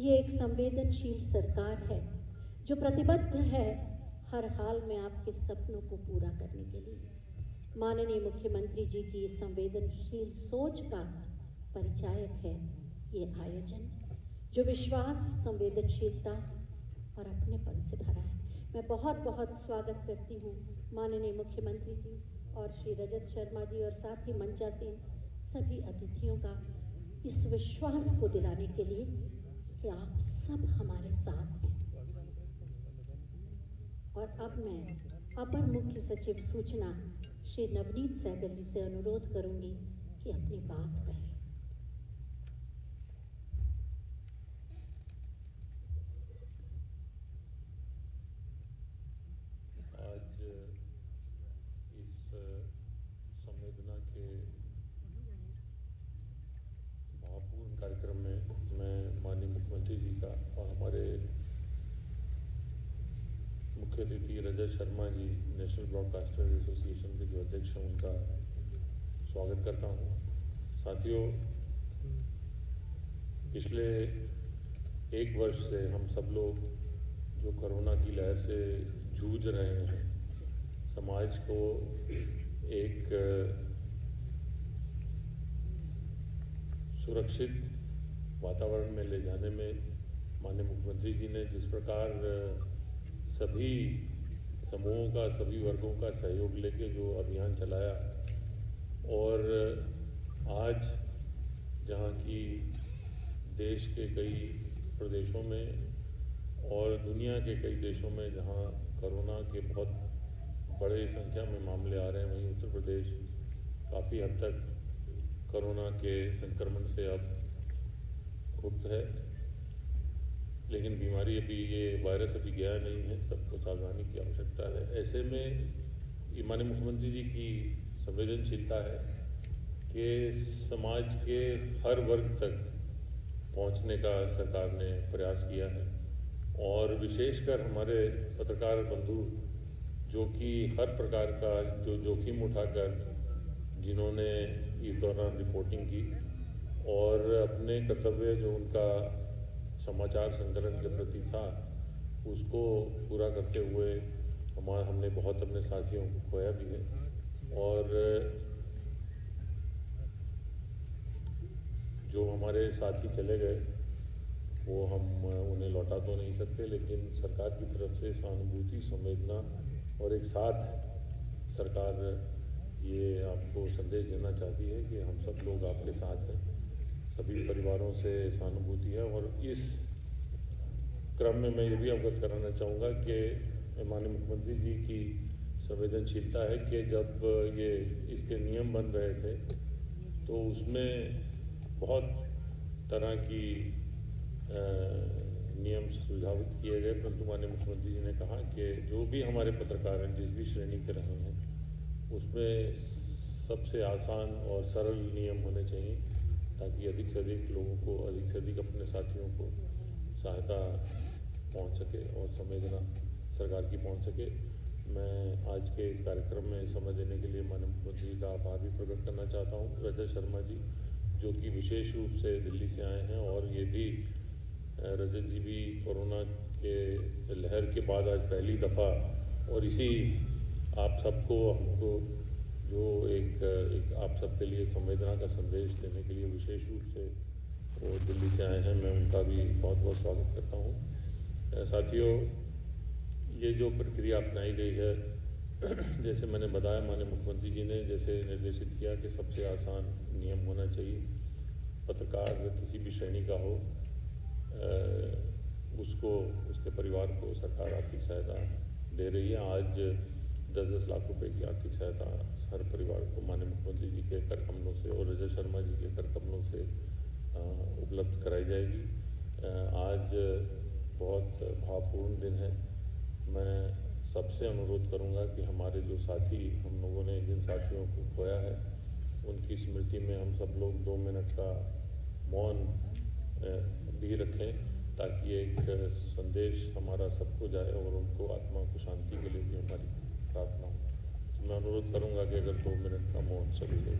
ये एक संवेदनशील सरकार है जो प्रतिबद्ध है हर हाल में आपके सपनों को पूरा करने के लिए। माननीय मुख्यमंत्री जी की संवेदनशील सोच का परिचायक है ये आयोजन, जो विश्वास, संवेदनशीलता और अपनेपन से भरा है। मैं बहुत बहुत स्वागत करती हूँ माननीय मुख्यमंत्री जी और श्री रजत शर्मा जी और साथ ही मंचासीन सभी अतिथियों का, इस विश्वास को दिलाने के लिए कि आप सब हमारे साथ हैं। और अब मैं अपर मुख्य सचिव सूचना श्री नवनीत सहगल जी से अनुरोध करूंगी कि अपनी बात कहें। आज इस संवेदना के भावपूर्ण कार्यक्रम में मैं माननीय मुख्यमंत्री जी का और हमारे मुख्य अतिथि Rajat Sharma ji, national broadcaster association के जो अध्यक्ष हैं, उनका स्वागत करता हूं। साथियों, पिछले एक वर्ष से हम सब लोग जो कोरोना की लहर से जूझ रहे हैं, समाज को एक सुरक्षित वातावरण में ले जाने में माननीय मुख्यमंत्री जी ने जिस प्रकार सभी समूहों का, सभी वर्गों का सहयोग लेके जो अभियान चलाया, और आज जहां की देश के कई प्रदेशों में और दुनिया के कई देशों में जहां कोरोना के बहुत बड़े संख्या में मामले आ रहे हैं, वहीं उत्तर प्रदेश काफ़ी हद तक कोरोना के संक्रमण से अब मुक्त है। लेकिन बीमारी अभी, ये वायरस अभी गया नहीं है, सबको सावधानी की आवश्यकता है। ऐसे में माननीय मुख्यमंत्री जी की संवेदनशीलता है कि समाज के हर वर्ग तक पहुंचने का सरकार ने प्रयास किया है, और विशेषकर हमारे पत्रकार बंधु जो कि हर प्रकार का जो जोखिम उठाकर जिन्होंने इस दौरान रिपोर्टिंग की और अपने कर्तव्य जो उनका समाचार संकलन के प्रति था उसको पूरा करते हुए हमने बहुत अपने साथियों को खोया भी है, और जो हमारे साथी चले गए वो हम उन्हें लौटा तो नहीं सकते, लेकिन सरकार की तरफ से सहानुभूति, संवेदना और एक साथ सरकार ये आपको संदेश देना चाहती है कि हम सब लोग आपके साथ हैं। सभी परिवारों से सहानुभूति है, और इस क्रम में मैं ये भी अवगत कराना चाहूँगा कि माननीय मुख्यमंत्री जी की संवेदनशीलता है कि जब ये इसके नियम बन रहे थे तो उसमें बहुत तरह की नियम सुझावित किए गए, परंतु माननीय मुख्यमंत्री जी ने कहा कि जो भी हमारे पत्रकार हैं, जिस भी श्रेणी के रहे हैं, उसमें सबसे आसान और सरल नियम होने चाहिए ताकि अधिक से अधिक लोगों को, अधिक से अधिक अपने साथियों को सहायता पहुंच सके और संवेदना सरकार की पहुंच सके। मैं आज के इस कार्यक्रम में समय देने के लिए माननीय मुख्यमंत्री जी का आभार भी प्रकट करना चाहता हूँ। रजत शर्मा जी जो कि विशेष रूप से दिल्ली से आए हैं, और ये भी रजत जी भी कोरोना के लहर के बाद आज पहली दफ़ा, और इसी आप सबको, हमको जो एक आप सबके लिए संवेदना का संदेश देने के लिए विशेष रूप से वो दिल्ली से आए हैं, मैं उनका भी बहुत बहुत स्वागत करता हूँ। साथियों, ये जो प्रक्रिया अपनाई गई है, जैसे मैंने बताया, माननीय मुख्यमंत्री जी ने जैसे निर्देशित किया कि सबसे आसान नियम होना चाहिए। पत्रकार किसी भी श्रेणी का हो, उसको, उसके परिवार को सरकार आर्थिक सहायता दे रही है। आज 10-10 लाख रुपए की आर्थिक सहायता हर परिवार को माननीय मुख्यमंत्री जी के कर कमलों से और रजत शर्मा जी के कर कमलों से उपलब्ध कराई जाएगी। आज बहुत भावपूर्ण दिन है। मैं सबसे अनुरोध करूंगा कि हमारे जो साथी, हम लोगों ने जिन साथियों को खोया है, उनकी स्मृति में हम सब लोग 2 मिनट का मौन भी रखें ताकि एक संदेश हमारा सबको जाए और उनको आत्मा को शांति के लिए भी हमारी प्रार्थना हो। तो मैं अनुरोध करूंगा कि अगर 2 मिनट का मौन सभी लोग।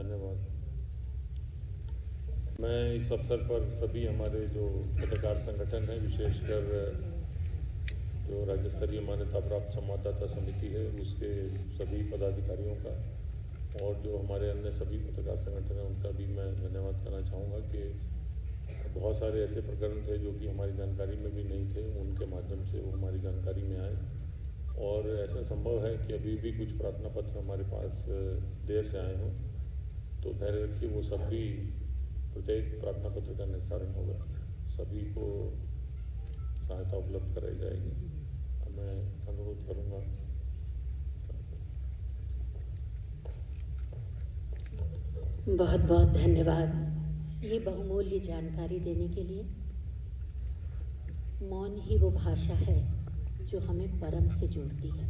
धन्यवाद। मैं इस अवसर पर सभी हमारे जो पत्रकार संगठन हैं, विशेषकर जो राज्य स्तरीय मान्यता प्राप्त संवाददाता समिति है उसके सभी पदाधिकारियों का और जो हमारे अन्य सभी पत्रकार संगठन हैं उनका भी मैं धन्यवाद करना चाहूँगा कि बहुत सारे ऐसे प्रकरण थे जो कि हमारी जानकारी में भी नहीं थे, उनके माध्यम से वो हमारी जानकारी में आए। और ऐसा संभव है कि अभी भी कुछ प्रार्थना पत्र हमारे पास देर से आए हों, तो धैर्य रखिए, वो सभी प्रत्येक प्रार्थना पत्र का निस्तारण होगा, सभी को सहायता उपलब्ध कराई जाएगी। मैं अनुरोध करूँगा। बहुत बहुत धन्यवाद ये बहुमूल्य जानकारी देने के लिए। मौन ही वो भाषा है जो हमें परम से जोड़ती है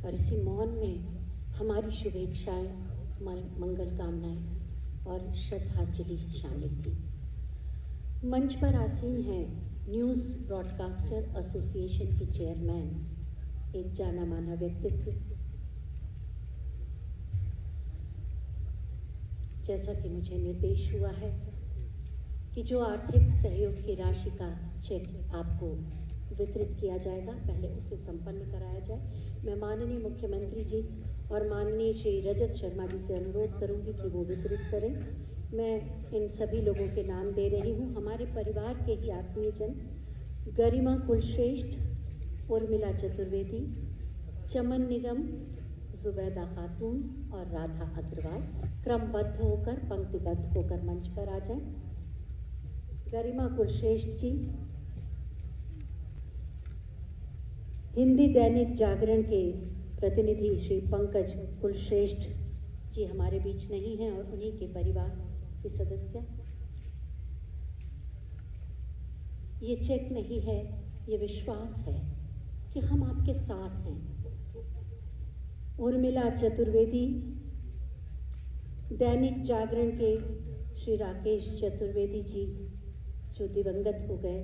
और इसी मौन में हमारी शुभेच्छाएं, मंगल कामनाएं और श्रद्धांजलि शामिल थी। मंच पर आसीन हैं न्यूज़ ब्रॉडकास्टर एसोसिएशन के चेयरमैन, एक जाना माना व्यक्तित्व। जैसा कि मुझे निर्देश हुआ है कि जो आर्थिक सहयोग की राशि का चेक आपको वितरित किया जाएगा, पहले उसे संपन्न कराया जाए। मैं माननीय मुख्यमंत्री जी और माननीय श्री रजत शर्मा जी से अनुरोध करूंगी कि वो वितरित करें। मैं इन सभी लोगों के नाम दे रही हूँ। हमारे परिवार के ही आत्मीयजन गरिमा कुलश्रेष्ठ, उर्मिला चतुर्वेदी, चमन निगम, जुबैदा खातून और राधा अग्रवाल क्रमबद्ध होकर, पंक्तिबद्ध होकर मंच पर आ जाएं। गरिमा कुलश्रेष्ठ जी हिंदी दैनिक जागरण के प्रतिनिधि श्री पंकज कुलश्रेष्ठ जी हमारे बीच नहीं हैं और उन्हीं के परिवार के सदस्य। ये चेक नहीं है, ये विश्वास है कि हम आपके साथ हैं। उर्मिला चतुर्वेदी, दैनिक जागरण के श्री राकेश चतुर्वेदी जी जो दिवंगत हो गए,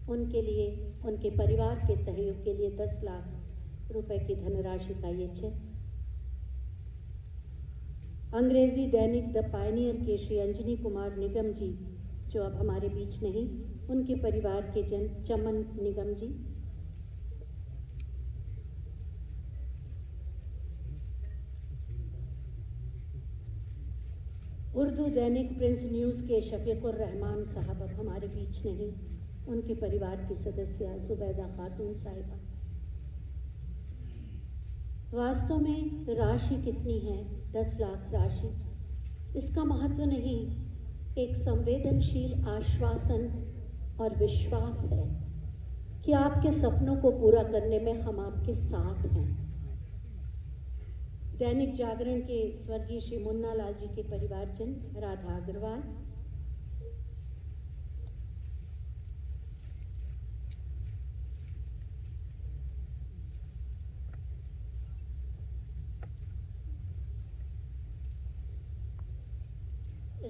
उनके लिए, उनके परिवार के सहयोग के लिए 10 लाख रुपए की धनराशि का ये चेक। अंग्रेजी दैनिक द पायनियर के श्री अंजनी कुमार निगम जी जो अब हमारे बीच नहीं, उनके परिवार के जन चमन निगम जी। उर्दू दैनिक प्रिंस न्यूज़ के शफीकुर रहमान साहब अब हमारे बीच नहीं, उनके परिवार की सदस्य जुबैदा खातून साहिबा। वास्तव में राशि कितनी है? 10 लाख राशि। इसका महत्व नहीं, एक संवेदनशील आश्वासन और विश्वास है कि आपके सपनों को पूरा करने में हम आपके साथ हैं। दैनिक जागरण के स्वर्गीय श्री मुन्ना लाल जी के परिवारजन राधा अग्रवाल,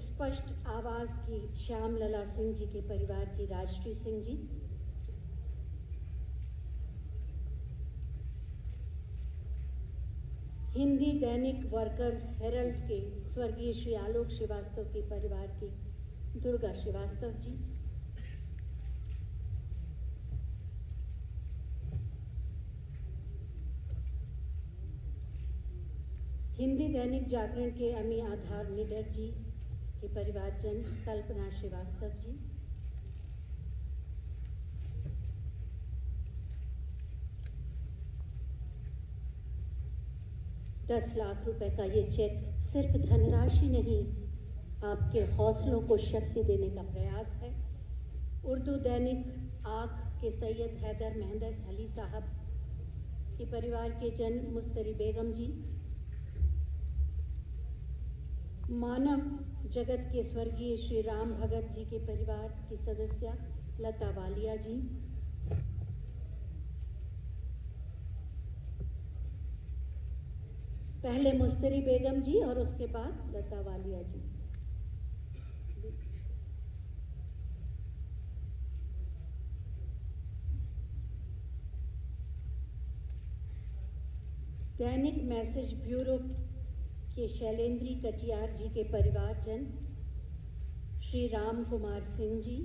स्पष्ट आवाज की श्याम लला सिंह जी के परिवार की राजश्री सिंह जी, हिंदी दैनिक वर्कर्स हेरल्ड के स्वर्गीय श्री आलोक श्रीवास्तव के परिवार की दुर्गा श्रीवास्तव जी, हिंदी दैनिक जागरण के अमी आधार निडर जी के परिवारजन कल्पना श्रीवास्तव जी, $10 लाख रुपए का ये चेक सिर्फ धनराशि नहीं, आपके हौसलों को शक्ति देने का प्रयास है। उर्दू दैनिक आग के सैयद हैदर मेहंदर अली साहब के परिवार के जन मुस्तरी बेगम जी, मानव जगत के स्वर्गीय श्री राम भगत जी के परिवार की सदस्य लता वालिया जी, पहले मुस्तरी बेगम जी और उसके बाद लता वालिया जी। दैनिक मैसेज ब्यूरो कि शैलेंद्री कटियार जी के परिवारजन, श्री राम कुमार सिंह जी,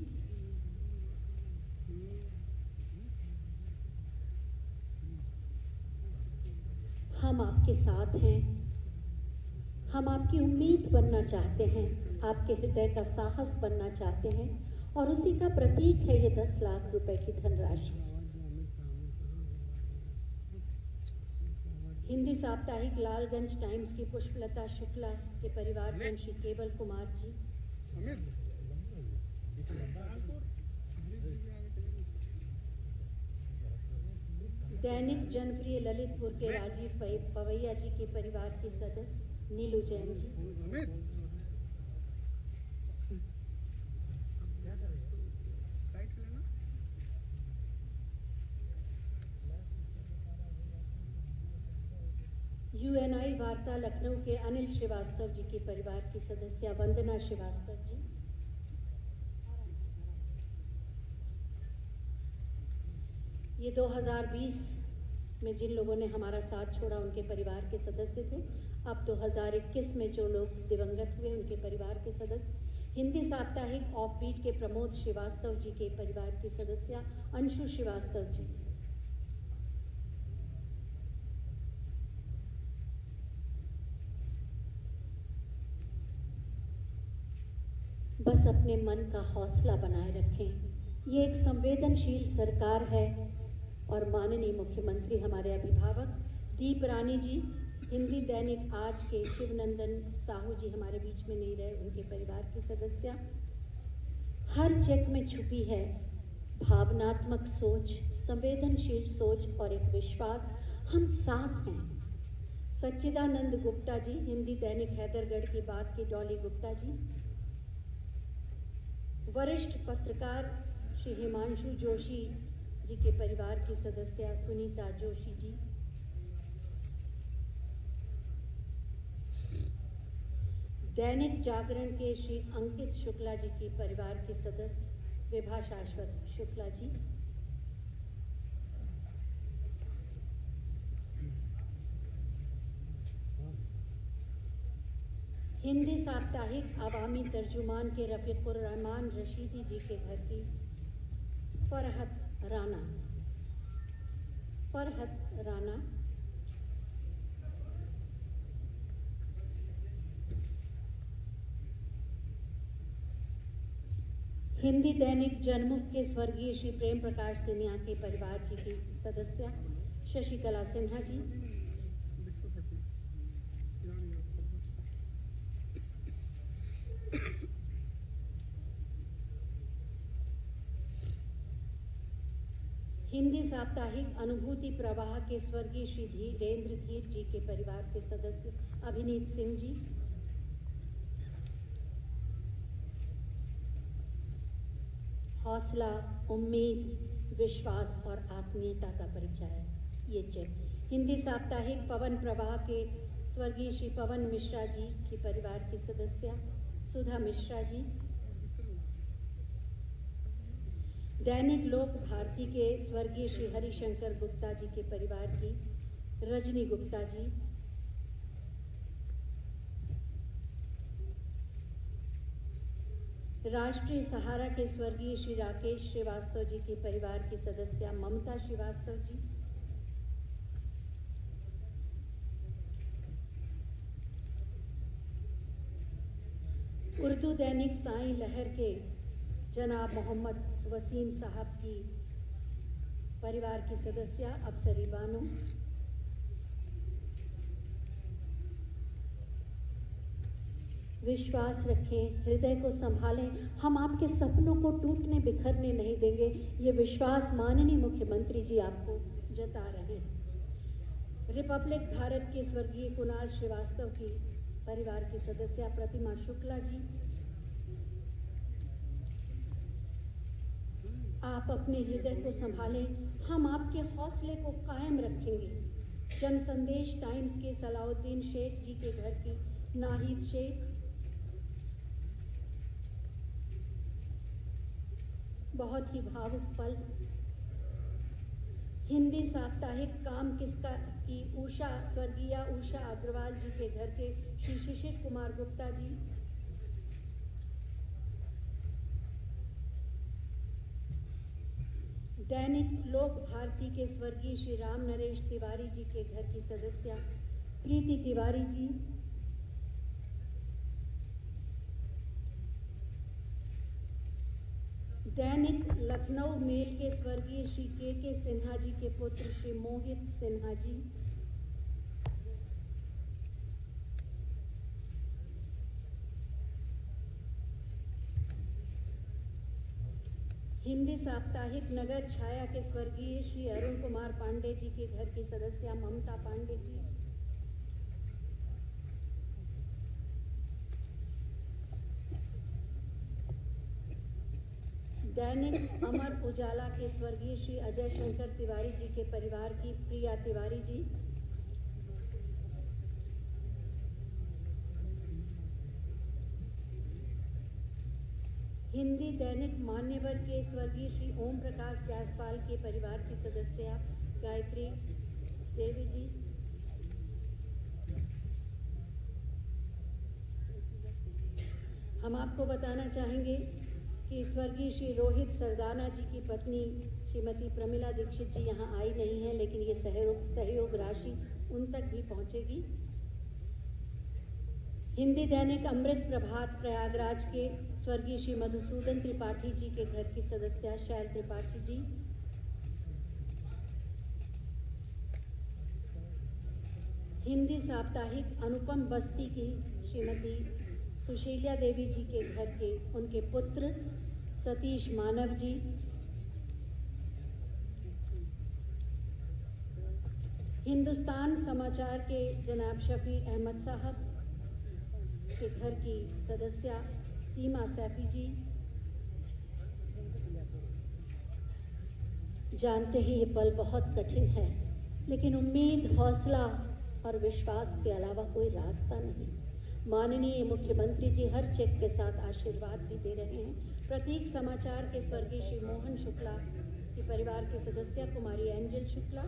हम आपके साथ हैं, हम आपकी उम्मीद बनना चाहते हैं, आपके हृदय का साहस बनना चाहते हैं और उसी का प्रतीक है ये 10 लाख रुपए की धनराशि। हिंदी साप्ताहिक लालगंज टाइम्स की पुष्पलता शुक्ला के परिवारजन श्री केवल कुमार जी, दैनिक जनप्रिय ललितपुर के राजीव पवैया जी के परिवार के सदस्य नीलू जैन जी, यूएनआई वार्ता लखनऊ के अनिल श्रीवास्तव जी के परिवार की सदस्य वंदना श्रीवास्तव जी, ये 2020 में जिन लोगों ने हमारा साथ छोड़ा उनके परिवार के सदस्य थे। अब 2021 में जो लोग दिवंगत हुए उनके परिवार के सदस्य, हिंदी साप्ताहिक ऑफ बीट के प्रमोद श्रीवास्तव जी के परिवार की सदस्य अंशु श्रीवास्तव जी, बस अपने मन का हौसला बनाए रखें। ये एक संवेदनशील सरकार है और माननीय मुख्यमंत्री हमारे अभिभावक दीप रानी जी, हिंदी दैनिक आज के शिवनंदन साहू जी हमारे बीच में नहीं रहे, उनके परिवार की सदस्य, हर चेक में छुपी है भावनात्मक सोच, संवेदनशील सोच और एक विश्वास, हम साथ हैं। सच्चिदानंद गुप्ता जी, हिंदी दैनिक हैदरगढ़ की बात की डॉली गुप्ता जी, वरिष्ठ पत्रकार श्री हिमांशु जोशी जी के परिवार की सदस्य सुनीता जोशी जी, दैनिक जागरण के श्री अंकित शुक्ला जी के परिवार के सदस्य विभा शाश्वत शुक्ला जी, हिंदी साप्ताहिक अवामी तर्जुमान के रफीकुर रहमान रशीदी जी के घर की फरहत राना, हिंदी दैनिक जनमुख के स्वर्गीय श्री प्रेम प्रकाश सिन्हा के परिवार जी की सदस्य शशिकला सिन्हा जी, हिंदी साप्ताहिक अनुभूति प्रवाह के स्वर्गीय श्री धीरेन्द्र धीर जी के परिवार के सदस्य अभिनीत सिंह जी, हौसला, उम्मीद, विश्वास और आत्मीयता का परिचय है ये चेक। हिंदी साप्ताहिक पवन प्रवाह के स्वर्गीय श्री पवन मिश्रा जी के परिवार की सदस्य सुधा मिश्रा जी, दैनिक लोक भारती के स्वर्गीय श्री हरिशंकर गुप्ता जी के परिवार की रजनी गुप्ता जी, राष्ट्रीय सहारा के स्वर्गीय श्री राकेश श्रीवास्तव जी के परिवार की सदस्य ममता श्रीवास्तव जी, उर्दू दैनिक साईं लहर के जनाब मोहम्मद वसीम साहब की परिवार की सदस्य अफसरी बानो, विश्वास रखें, हृदय को संभालें, हम आपके सपनों को टूटने बिखरने नहीं देंगे, ये विश्वास माननीय मुख्यमंत्री जी आपको जता रहे हैं। रिपब्लिक भारत के स्वर्गीय कुणाल श्रीवास्तव की परिवार की सदस्य प्रतिमा शुक्ला जी, आप अपने हृदय को संभालें, हम आपके हौसले को कायम रखेंगे। जन संदेश टाइम्स के सलाउद्दीन शेख जी के घर की नाहिद शेख, बहुत ही भावुक पल, हिंदी साप्ताहिक काम किसका की उषा स्वर्गीय उषा अग्रवाल जी के घर के श्री शिशिर कुमार गुप्ता जी। दैनिक लोक भारती के स्वर्गीय श्री राम नरेश तिवारी जी के घर की सदस्या प्रीति तिवारी जी। दैनिक लखनऊ मेल के स्वर्गीय श्री के सिन्हा जी के पुत्र श्री मोहित सिन्हा जी। हिंदी साप्ताहिक नगर छाया के स्वर्गीय श्री अरुण कुमार पांडे जी के घर की सदस्या ममता पांडे जी। दैनिक अमर उजाला के स्वर्गीय श्री अजय शंकर तिवारी जी के परिवार की प्रिया तिवारी जी। हिंदी दैनिक मान्यवर के स्वर्गीय श्री ओम प्रकाश जायसवाल के परिवार की सदस्या गायत्री देवी जी। हम आपको बताना चाहेंगे कि स्वर्गीय श्री रोहित सरदाना जी की पत्नी श्रीमती प्रमिला दीक्षित जी यहाँ आई नहीं है, लेकिन ये सहयोग राशि उन तक भी पहुँचेगी। हिंदी दैनिक अमृत प्रभात प्रयागराज के स्वर्गीय श्री मधुसूदन त्रिपाठी जी के घर की सदस्या शैल त्रिपाठी जी। हिंदी साप्ताहिक अनुपम बस्ती की श्रीमती सुशीला देवी जी के घर के उनके पुत्र सतीश मानव जी। हिंदुस्तान समाचार के जनाब शफी अहमद साहब के घर की सदस्या सीमा सैफी जी। जानते हैं ये पल बहुत कठिन है, लेकिन उम्मीद, हौसला और विश्वास के अलावा कोई रास्ता नहीं। माननीय मुख्यमंत्री जी हर चेक के साथ आशीर्वाद भी दे रहे हैं। प्रतीक समाचार के स्वर्गीय श्री मोहन शुक्ला के परिवार की सदस्या Kumari Angel Shukla.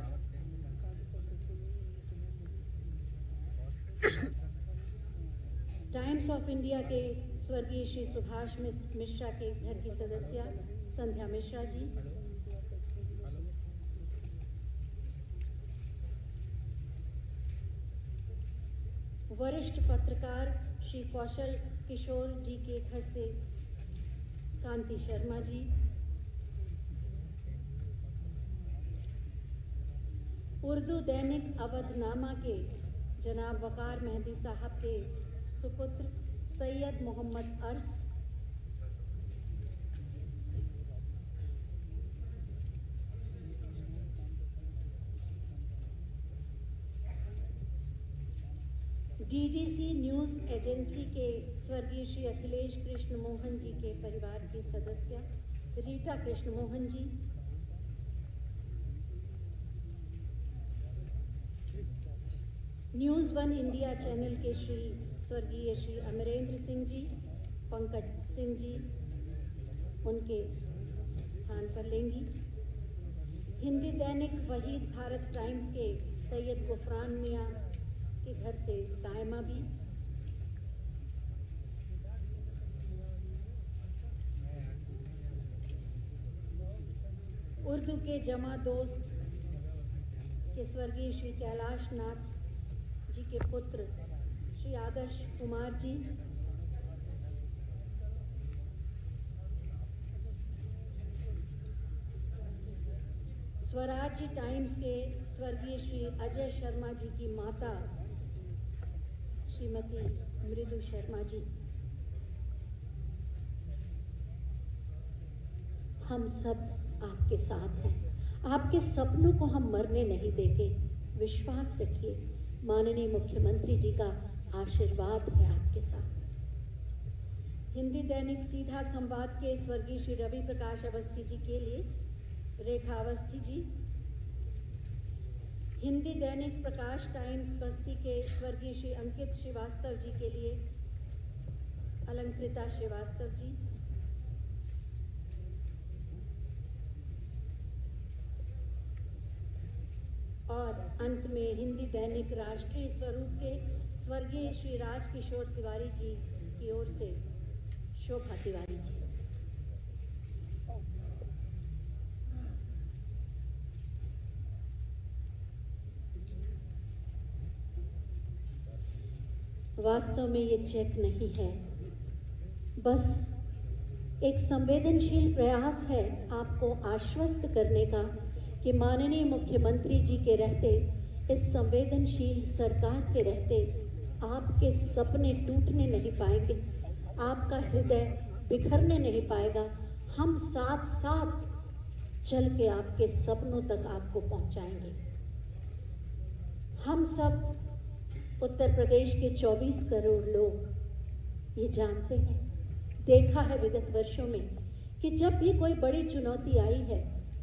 Times of India के स्वर्गीय श्री सुभाष मिश्रा के घर की सदस्या संध्या मिश्रा जी। वरिष्ठ पत्रकार श्री कौशल किशोर जी के घर से कांति शर्मा जी। उर्दू दैनिक अवधनामा के जनाब वकार मेहदी साहब के सुपुत्र Syed Mohammad Ars. DDC news agency के स्वर्गीय श्री अखिलेश कृष्ण मोहन जी के परिवार की सदस्य Rita Krishna Mohan ji. News one India channel के स्वर्गीय श्री अमरेंद्र सिंह जी, पंकज सिंह जी उनके स्थान पर लेंगी। हिंदी दैनिक वहीद भारत टाइम्स के सैयद गुफरान मियाँ के घर से सायमा भी। उर्दू के जमा दोस्त के स्वर्गीय श्री कैलाश नाथ जी के पुत्र श्री आदर्श कुमार जी। स्वराज्य टाइम्स के स्वर्गीय श्री अजय शर्मा जी की माता श्रीमती मृदु शर्मा जी। हम सब आपके साथ हैं। आपके सपनों को हम मरने नहीं देंगे। विश्वास रखिए, माननीय मुख्यमंत्री जी का आशीर्वाद है आपके साथ। हिंदी दैनिक सीधा संवाद के स्वर्गीय श्री रवि प्रकाश अवस्थी जी के लिए रेखा अवस्थी जी। हिंदी दैनिक प्रकाश टाइम्स बस्ती के स्वर्गीय श्री अंकित श्रीवास्तव जी के लिए अलंकृता श्रीवास्तव जी। और अंत में हिंदी दैनिक राष्ट्रीय स्वरूप के स्वर्गीय श्री राजकिशोर तिवारी जी की ओर से शोभा तिवारी जी। वास्तव में ये चेक नहीं है, बस एक संवेदनशील प्रयास है आपको आश्वस्त करने का कि माननीय मुख्यमंत्री जी के रहते, इस संवेदनशील सरकार के रहते आपके सपने टूटने नहीं पाएंगे, आपका हृदय बिखरने नहीं पाएगा। हम साथ साथ चल के आपके सपनों तक आपको पहुंचाएंगे। हम सब उत्तर प्रदेश के 24 करोड़ लोग ये जानते हैं, देखा है विगत वर्षों में कि जब भी कोई बड़ी चुनौती आई है,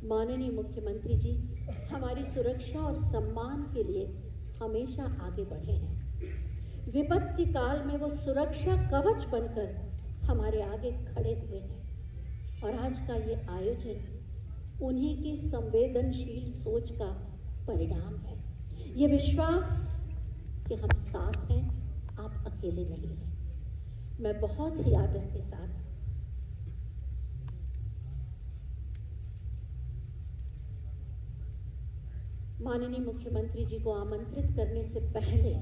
माननीय मुख्यमंत्री जी हमारी सुरक्षा और सम्मान के लिए हमेशा आगे बढ़े हैं। विपत्ति काल में वो सुरक्षा कवच बनकर हमारे आगे खड़े हुए हैं और आज का ये आयोजन उन्हीं की संवेदनशील सोच का परिणाम है। ये विश्वास कि हम साथ हैं, आप अकेले नहीं हैं। मैं बहुत ही आदर के साथ माननीय मुख्यमंत्री जी को आमंत्रित करने से पहले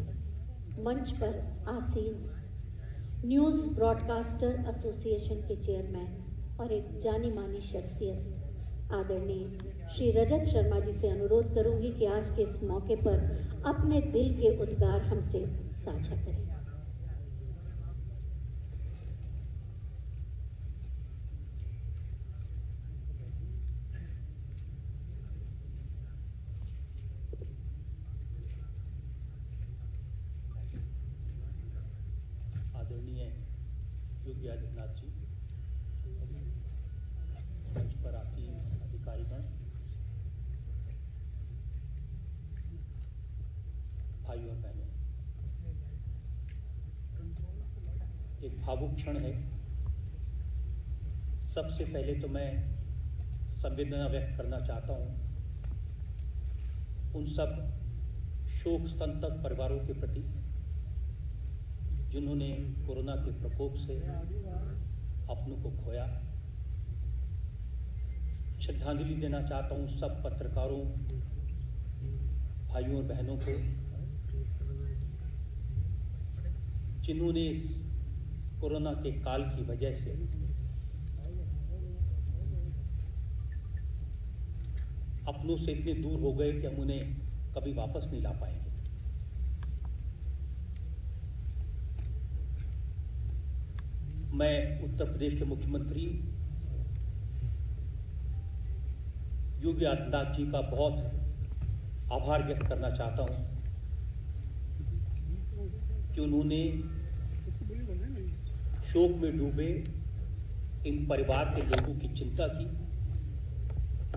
मंच पर आसीन न्यूज़ ब्रॉडकास्टर एसोसिएशन के चेयरमैन और एक जानी मानी शख्सियत आदरणीय श्री रजत शर्मा जी से अनुरोध करूंगी कि आज के इस मौके पर अपने दिल के उद्गार हमसे साझा करें। आदरणीय योगी आदित्यनाथ जी, मंच पर आसीन अधिकारीगण, भाइयों और बहनों, एक भावुक क्षण है। सबसे पहले तो मैं संवेदना व्यक्त करना चाहता हूं उन सब शोक संतप्त परिवारों के प्रति जिन्होंने कोरोना के प्रकोप से अपनों को खोया। श्रद्धांजलि देना चाहता हूं सब पत्रकारों भाइयों और बहनों को जिन्होंने इस कोरोना के काल की वजह से अपनों से इतने दूर हो गए कि हम उन्हें कभी वापस नहीं ला पाएंगे। मैं उत्तर प्रदेश के मुख्यमंत्री योगी आदित्यनाथ जी का बहुत आभार व्यक्त करना चाहता हूं कि उन्होंने शोक में डूबे इन परिवार के लोगों की चिंता की,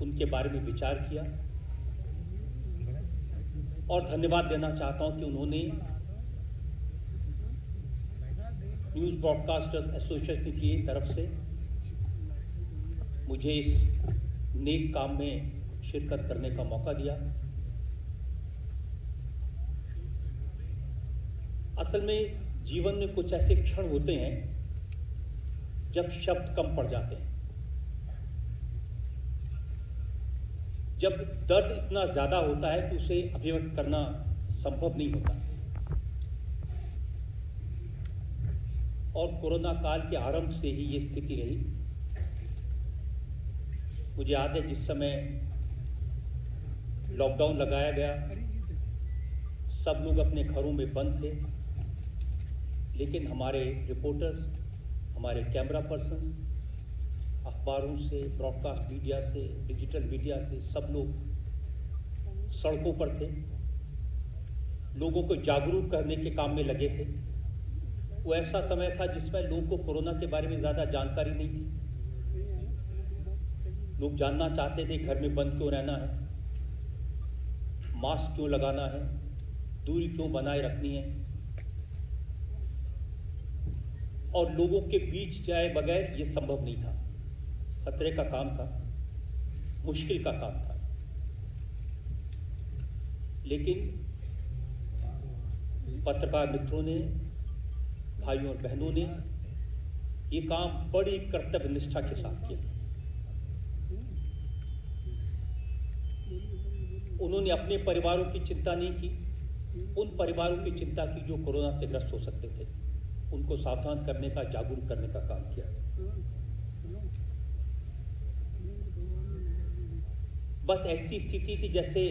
उनके बारे में विचार किया और धन्यवाद देना चाहता हूं कि उन्होंने न्यूज़ ब्रॉडकास्टर्स एसोसिएशन की तरफ से मुझे इस नेक काम में शिरकत करने का मौका दिया। असल में जीवन में कुछ ऐसे क्षण होते हैं जब शब्द कम पड़ जाते हैं, जब दर्द इतना ज्यादा होता है कि उसे अभिव्यक्त करना संभव नहीं होता। और कोरोना काल के आरंभ से ही ये स्थिति रही। मुझे याद है जिस समय लॉकडाउन लगाया गया, सब लोग अपने घरों में बंद थे, लेकिन हमारे रिपोर्टर्स, हमारे कैमरा पर्सन, अखबारों से, ब्रॉडकास्ट मीडिया से, डिजिटल मीडिया से, सब लोग सड़कों पर थे, लोगों को जागरूक करने के काम में लगे थे। वो ऐसा समय था जिसमें लोगों को कोरोना के बारे में ज्यादा जानकारी नहीं थी। लोग जानना चाहते थे घर में बंद क्यों रहना है, मास्क क्यों लगाना है, दूरी क्यों बनाए रखनी है, और लोगों के बीच जाए बगैर ये संभव नहीं था। खतरे का काम था, मुश्किल का काम था। लेकिन पत्रकार मित्रों ने, भाइयों और बहनों ने ये काम बड़ी कर्तव्य निष्ठा के साथ किया। उन्होंने अपने परिवारों की चिंता नहीं की, उन परिवारों की चिंता की जो कोरोना से ग्रस्त हो सकते थे। उनको सावधान करने का, जागरूक करने का काम किया। बस ऐसी स्थिति थी जैसे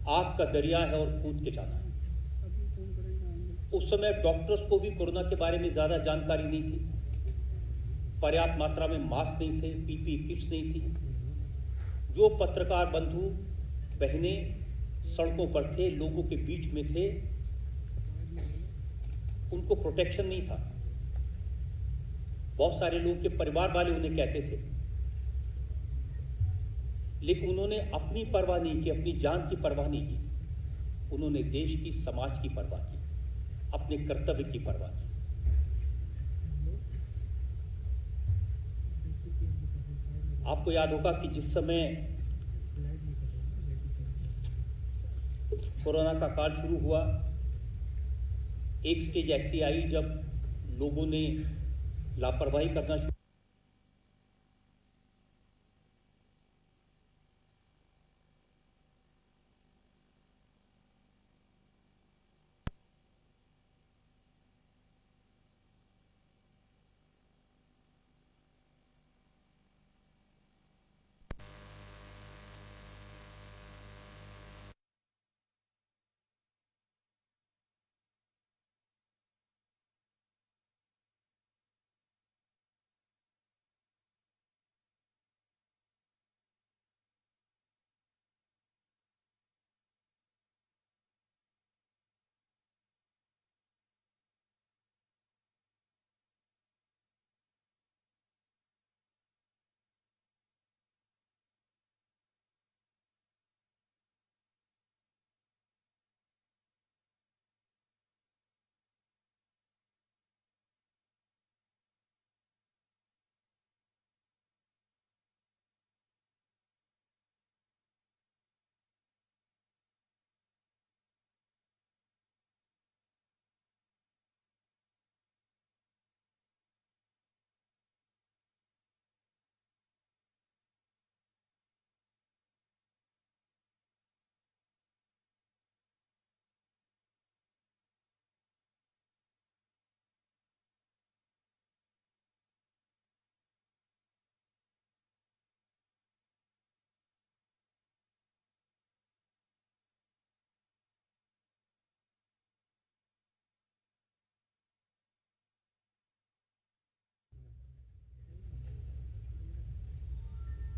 आग का दरिया है और कूद के जाना है। उस समय डॉक्टर्स को भी कोरोना के बारे में ज्यादा जानकारी नहीं थी, पर्याप्त मात्रा में मास्क नहीं थे, पीपीई किट्स नहीं थी। जो पत्रकार बंधु बहनें सड़कों पर थे, लोगों के बीच में थे, उनको प्रोटेक्शन नहीं था। बहुत सारे लोगों के परिवार वाले उन्हें कहते थे, लेकिन उन्होंने अपनी परवाह नहीं की, अपनी जान की परवाह नहीं की। उन्होंने देश की, समाज की परवाह की, अपने कर्तव्य की परवाह की। आपको याद होगा कि जिस समय कोरोना का काल शुरू हुआ, एक स्टेज ऐसी आई जब लोगों ने लापरवाही करना शुरू।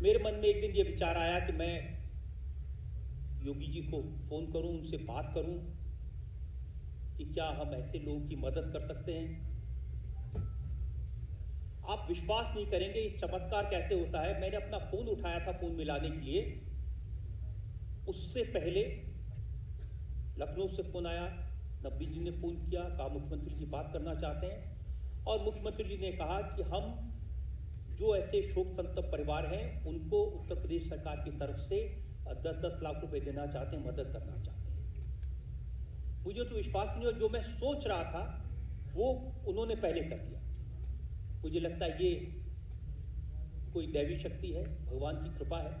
मेरे मन में एक दिन ये विचार आया कि मैं योगी जी को फोन करूं, उनसे बात करूं कि क्या हम ऐसे लोगों की मदद कर सकते हैं। आप विश्वास नहीं करेंगे ये चमत्कार कैसे होता है। मैंने अपना फोन उठाया था फोन मिलाने के लिए, उससे पहले लखनऊ से फोन आया, नब्बी जी ने फोन किया, कहा मुख्यमंत्री जी बात करना चाहते हैं। और मुख्यमंत्री जी ने कहा कि हम जो ऐसे शोक संतप्त परिवार हैं उनको उत्तर प्रदेश सरकार की तरफ से 10-10 लाख रुपए देना चाहते हैं, मदद करना चाहते हैं। मुझे तो विश्वास नहीं हुआ, जो मैं सोच रहा था वो उन्होंने पहले कर दिया। मुझे लगता है ये कोई दैवी शक्ति है, भगवान की कृपा है।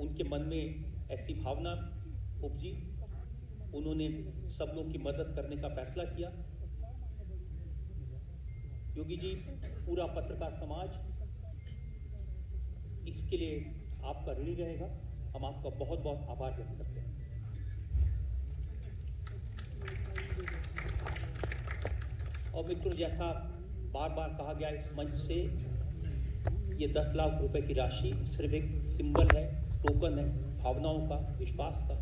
उनके मन में ऐसी भावना उपजी, उन्होंने सब लोगों की मदद करने का फैसला किया। योगी जी, पूरा पत्रकार समाज इसके लिए आपका ऋणी रहेगा। हम आपका बहुत बहुत आभार व्यक्त करते हैं। और मित्रों, जैसा बार बार कहा गया इस मंच से, ये 10 लाख रुपए की राशि सिर्फ एक सिंबल है, टोकन है, भावनाओं का, विश्वास का।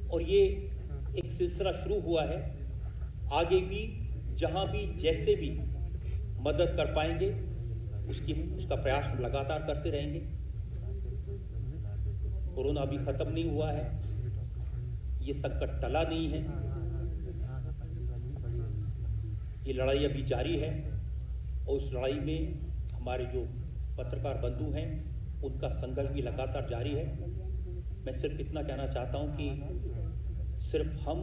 और ये एक सिलसिला शुरू हुआ है, आगे भी जहां भी जैसे भी मदद कर पाएंगे उसका प्रयास हम लगातार करते रहेंगे। कोरोना अभी खत्म नहीं हुआ है, ये संकट टला नहीं है, ये लड़ाई अभी जारी है। और उस लड़ाई में हमारे जो पत्रकार बंधु हैं उनका संघर्ष भी लगातार जारी है। मैं सिर्फ इतना कहना चाहता हूं कि सिर्फ हम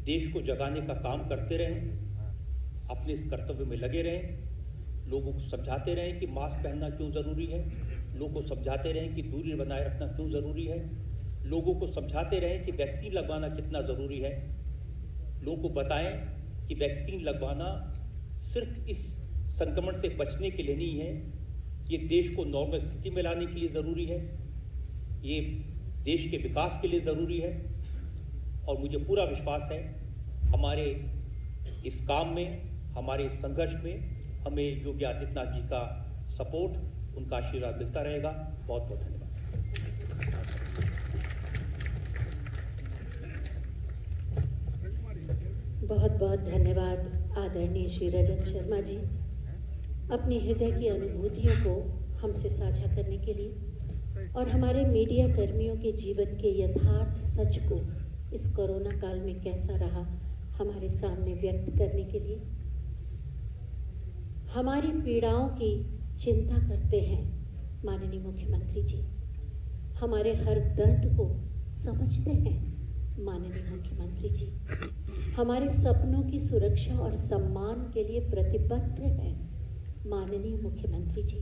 देश को जगाने का काम करते रहें, अपने इस कर्तव्य में लगे रहें, लोगों को समझाते रहें कि मास्क पहनना क्यों ज़रूरी है, लोगों को समझाते रहें कि दूरी बनाए रखना क्यों ज़रूरी है, लोगों को समझाते रहें कि वैक्सीन लगवाना कितना ज़रूरी है, लोगों को बताएं कि वैक्सीन लगवाना सिर्फ इस संक्रमण से बचने के लिए नहीं है, ये देश को नॉर्मल स्थिति में लाने के लिए ज़रूरी है, ये देश के विकास के लिए ज़रूरी है। और मुझे पूरा विश्वास है हमारे इस काम में, हमारे इस संघर्ष में हमें योगी आदित्यनाथ जी का सपोर्ट, उनका आशीर्वाद मिलता रहेगा। बहुत बहुत धन्यवाद। बहुत बहुत धन्यवाद आदरणीय श्री रजत शर्मा जी, अपनी हृदय की अनुभूतियों को हमसे साझा करने के लिए और हमारे मीडिया कर्मियों के जीवन के यथार्थ सच को इस कोरोना काल में कैसा रहा हमारे सामने व्यक्त करने के लिए। हमारी पीड़ाओं की चिंता करते हैं माननीय मुख्यमंत्री जी, हमारे हर दर्द को समझते हैं माननीय मुख्यमंत्री जी, हमारे सपनों की सुरक्षा और सम्मान के लिए प्रतिबद्ध हैं माननीय मुख्यमंत्री जी।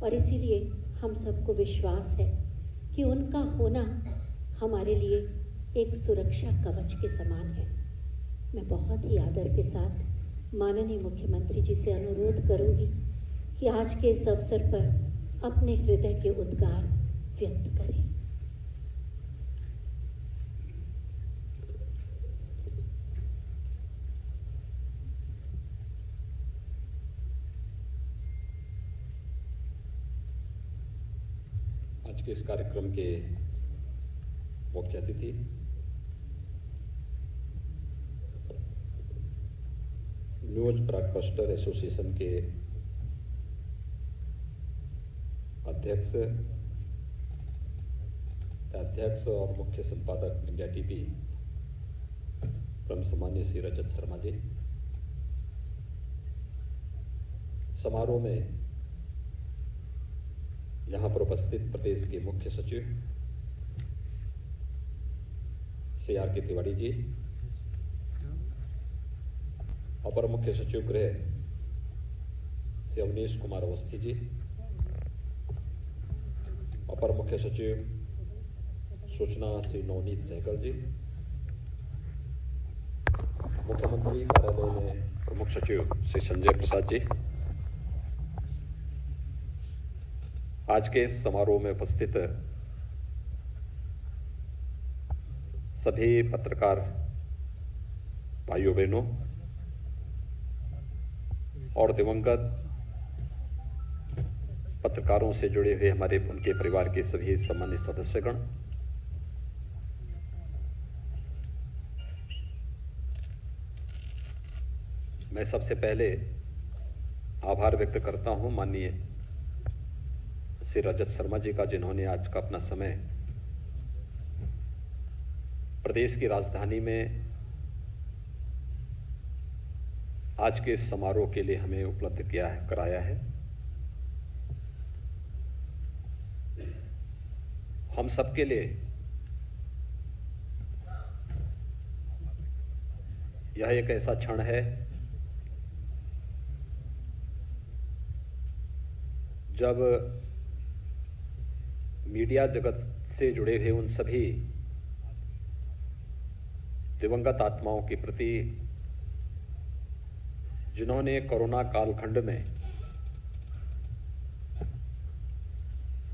और इसीलिए हम सबको विश्वास है कि उनका होना हमारे लिए एक सुरक्षा कवच के समान है। मैं बहुत ही आदर के साथ माननीय मुख्यमंत्री जी से अनुरोध करूंगी कि आज के इस अवसर पर अपने हृदय के उद्गार व्यक्त करें। आज के इस कार्यक्रम के मुख्य अतिथि न्यूज ब्रॉडकास्टर एसोसिएशन के अध्यक्ष और मुख्य संपादक इंडिया टीवी परम सम्माननीय श्री रजत शर्मा जी, समारोह में यहाँ पर उपस्थित प्रदेश के मुख्य सचिव श्री आर के तिवारी जी, अपर मुख्य सचिव गृह श्री अवनीश कुमार अवस्थी जी, अपर मुख्य सचिव सूचना श्री नवनीत सहगल जी, मुख्यमंत्री कार्यालय में प्रमुख सचिव श्री संजय प्रसाद जी, आज के इस समारोह में उपस्थित सभी पत्रकार भाइयों बहनों और दिवंगत पत्रकारों से जुड़े हुए हमारे उनके परिवार के सभी सम्मानित सदस्यगण, मैं सबसे पहले आभार व्यक्त करता हूं माननीय श्री रजत शर्मा जी का, जिन्होंने आज का अपना समय प्रदेश की राजधानी में आज के इस समारोह के लिए हमें उपलब्ध कराया है। हम सबके लिए यह एक ऐसा क्षण है जब मीडिया जगत से जुड़े हुए उन सभी दिवंगत आत्माओं के प्रति जिन्होंने कोरोना कालखंड में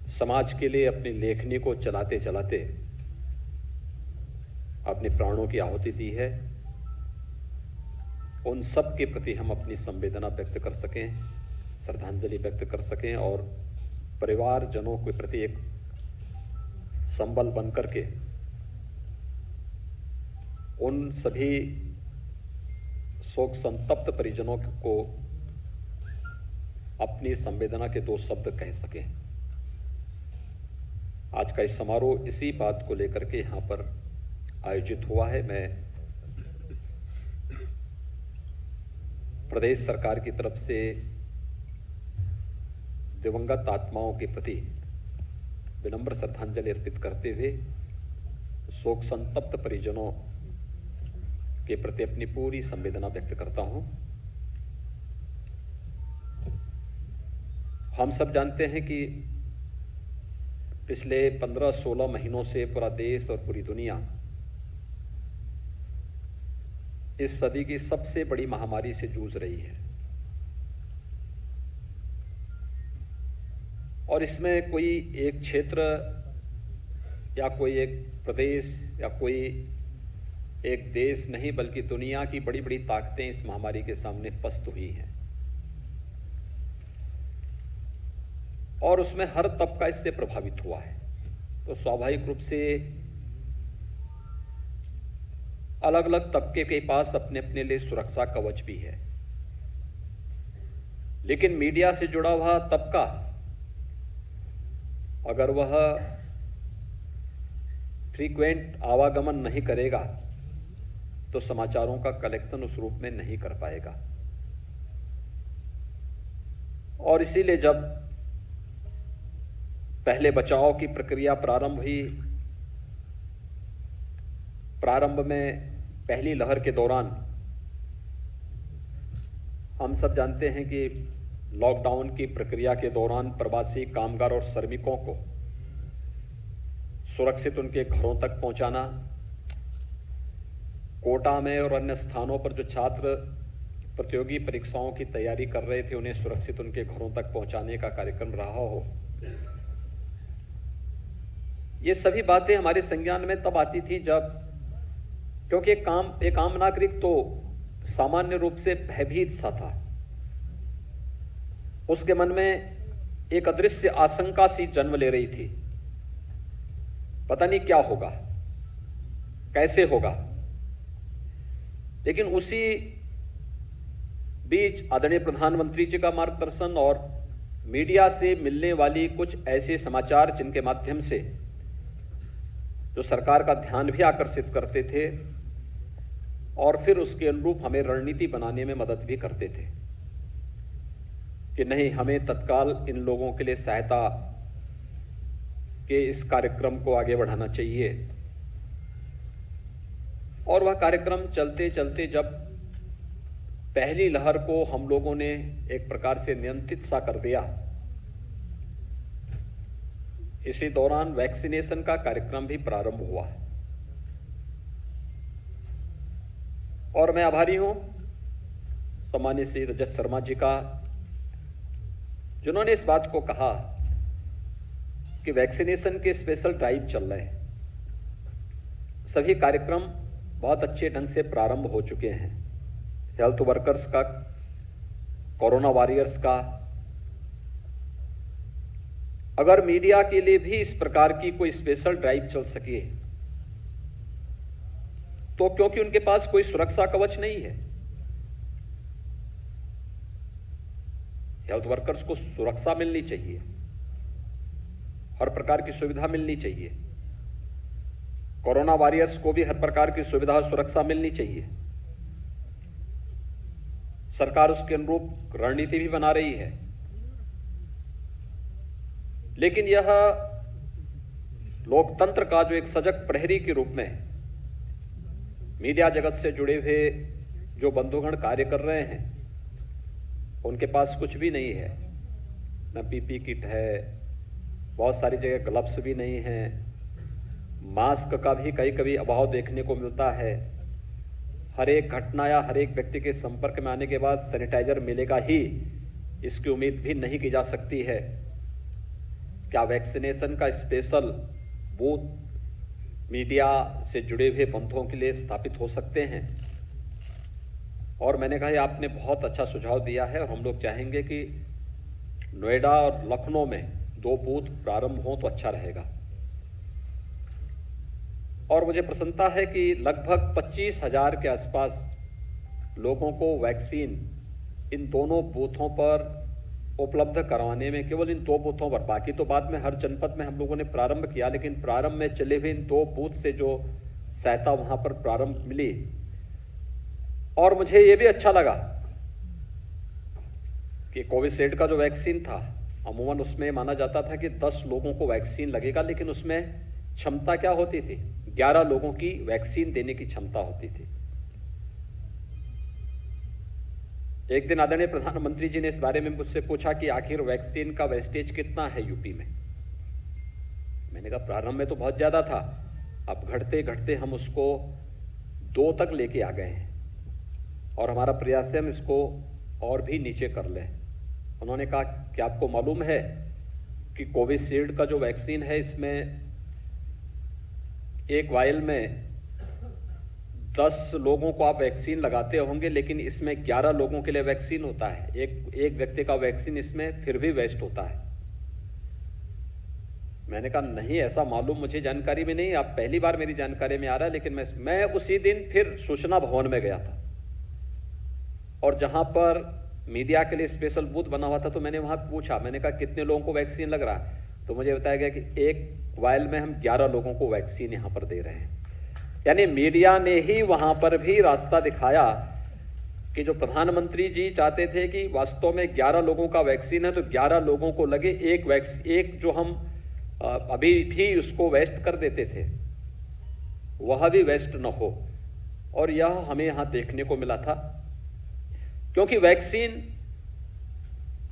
समाज के लिए अपनी लेखनी को चलाते चलाते अपने प्राणों की आहुति दी है, उन सब के प्रति हम अपनी संवेदना व्यक्त कर सकें, श्रद्धांजलि व्यक्त कर सकें और परिवारजनों के प्रति एक संबल बन करके उन सभी शोक संतप्त परिजनों को अपनी संवेदना के दो शब्द कह सकें। आज का इस समारोह इसी बात को लेकर के यहाँ पर आयोजित हुआ है। मैं प्रदेश सरकार की तरफ से दिवंगत आत्माओं के प्रति विनम्र श्रद्धांजलि अर्पित करते हुए शोक संतप्त परिजनों के प्रति अपनी पूरी संवेदना व्यक्त करता हूं। हम सब जानते हैं कि पिछले 15-16 महीनों से पूरा देश और पूरी दुनिया इस सदी की सबसे बड़ी महामारी से जूझ रही है और इसमें कोई एक क्षेत्र या कोई एक प्रदेश या कोई एक देश नहीं बल्कि दुनिया की बड़ी बड़ी ताकतें इस महामारी के सामने पस्त हुई हैं और उसमें हर तबका इससे प्रभावित हुआ है। तो स्वाभाविक रूप से अलग अलग तबके के पास अपने अपने लिए सुरक्षा कवच भी है, लेकिन मीडिया से जुड़ा हुआ तबका अगर वह फ्रीक्वेंट आवागमन नहीं करेगा तो समाचारों का कलेक्शन उस रूप में नहीं कर पाएगा। और इसीलिए जब पहले बचाव की प्रक्रिया प्रारंभ हुई, प्रारंभ में पहली लहर के दौरान हम सब जानते हैं कि लॉकडाउन की प्रक्रिया के दौरान प्रवासी कामगार और श्रमिकों को सुरक्षित उनके घरों तक पहुंचाना, कोटा में और अन्य स्थानों पर जो छात्र प्रतियोगी परीक्षाओं की तैयारी कर रहे थे उन्हें सुरक्षित उनके घरों तक पहुंचाने का कार्यक्रम रहा हो, ये सभी बातें हमारे संज्ञान में तब आती थी जब, क्योंकि एक आम नागरिक तो सामान्य रूप से भयभीत सा था, उसके मन में एक अदृश्य आशंका सी जन्म ले रही थी, पता नहीं क्या होगा, कैसे होगा। लेकिन उसी बीच आदरणीय प्रधानमंत्री जी का मार्गदर्शन और मीडिया से मिलने वाली कुछ ऐसे समाचार जिनके माध्यम से जो सरकार का ध्यान भी आकर्षित करते थे और फिर उसके अनुरूप हमें रणनीति बनाने में मदद भी करते थे कि नहीं, हमें तत्काल इन लोगों के लिए सहायता के इस कार्यक्रम को आगे बढ़ाना चाहिए। और वह कार्यक्रम चलते चलते जब पहली लहर को हम लोगों ने एक प्रकार से नियंत्रित सा कर दिया, इसी दौरान वैक्सीनेशन का कार्यक्रम भी प्रारंभ हुआ और मैं आभारी हूं सम्मानित श्री रजत शर्मा जी का, जिन्होंने इस बात को कहा कि वैक्सीनेशन के स्पेशल ड्राइव चल रहे हैं, सभी कार्यक्रम बहुत अच्छे ढंग से प्रारंभ हो चुके हैं। हेल्थ वर्कर्स का, कोरोना वॉरियर्स का, अगर मीडिया के लिए भी इस प्रकार की कोई स्पेशल ड्राइव चल सके तो क्योंकि उनके पास कोई सुरक्षा कवच नहीं है। हेल्थ वर्कर्स को सुरक्षा मिलनी चाहिए, हर प्रकार की सुविधा मिलनी चाहिए, कोरोना वॉरियर्स को भी हर प्रकार की सुविधा और सुरक्षा मिलनी चाहिए। सरकार उसके अनुरूप रणनीति भी बना रही है, लेकिन यह लोकतंत्र का जो एक सजग प्रहरी के रूप में मीडिया जगत से जुड़े हुए जो बंधुगण कार्य कर रहे हैं, उनके पास कुछ भी नहीं है, न पीपी किट है, बहुत सारी जगह ग्लव्स भी नहीं हैं, मास्क का भी कभी कभी अभाव देखने को मिलता है। हर एक घटना या हर एक व्यक्ति के संपर्क में आने के बाद सैनिटाइजर मिलेगा ही, इसकी उम्मीद भी नहीं की जा सकती है। क्या वैक्सीनेशन का स्पेशल बूथ मीडिया से जुड़े हुए बंधुओं के लिए स्थापित हो सकते हैं? और मैंने कहा आपने बहुत अच्छा सुझाव दिया है और हम लोग चाहेंगे कि नोएडा और लखनऊ में 2 बूथ प्रारंभ हों तो अच्छा रहेगा। और मुझे प्रसन्नता है कि लगभग 25,000 के आसपास लोगों को वैक्सीन इन दोनों बूथों पर उपलब्ध करवाने में, केवल इन 2 बूथों पर, बाकी तो बाद में हर जनपद में हम लोगों ने प्रारंभ किया, लेकिन प्रारंभ में चले हुए इन 2 बूथ से जो सहायता वहां पर प्रारंभ मिली। और मुझे ये भी अच्छा लगा कि कोविशील्ड का जो वैक्सीन था अमूमन उसमें माना जाता था कि 10 लोगों को वैक्सीन लगेगा, लेकिन उसमें क्षमता क्या होती थी? 11 लोगों की वैक्सीन देने की क्षमता होती थी। एक दिन आदरणीय प्रधानमंत्री जी ने इस बारे में मुझसे पूछा कि आखिर वैक्सीन का वेस्टेज कितना है यूपी में। मैंने कहा प्रारंभ में तो बहुत ज्यादा था, अब घटते घटते हम उसको 2 तक लेके आ गए हैं और हमारा प्रयास है हम इसको और भी नीचे कर लें। उन्होंने कहा कि आपको मालूम है कि कोविशील्ड का जो वैक्सीन है इसमें एक वायल में 10 लोगों को आप वैक्सीन लगाते होंगे, लेकिन इसमें 11 लोगों के लिए वैक्सीन होता है। एक व्यक्ति का वैक्सीन इसमें फिर भी वेस्ट होता है। मैंने कहा नहीं, ऐसा मालूम मुझे जानकारी में नहीं, आप पहली बार मेरी जानकारी में आ रहा है। लेकिन मैं उसी दिन फिर सूचना भवन में गया था और जहां पर मीडिया के लिए स्पेशल बूथ बना हुआ था, तो मैंने वहां पूछा, मैंने कहा कितने लोगों को वैक्सीन लग रहा है? तो मुझे बताया गया कि एक वायल में हम 11 लोगों को वैक्सीन यहां पर दे रहे हैं। यानी मीडिया ने ही वहां पर भी रास्ता दिखाया कि जो प्रधानमंत्री जी चाहते थे कि वास्तव में 11 लोगों का वैक्सीन है तो 11 लोगों को लगे, एक जो हम अभी भी उसको वेस्ट कर देते थे वह भी वेस्ट न हो। और यह हमें यहां देखने को मिला था, क्योंकि वैक्सीन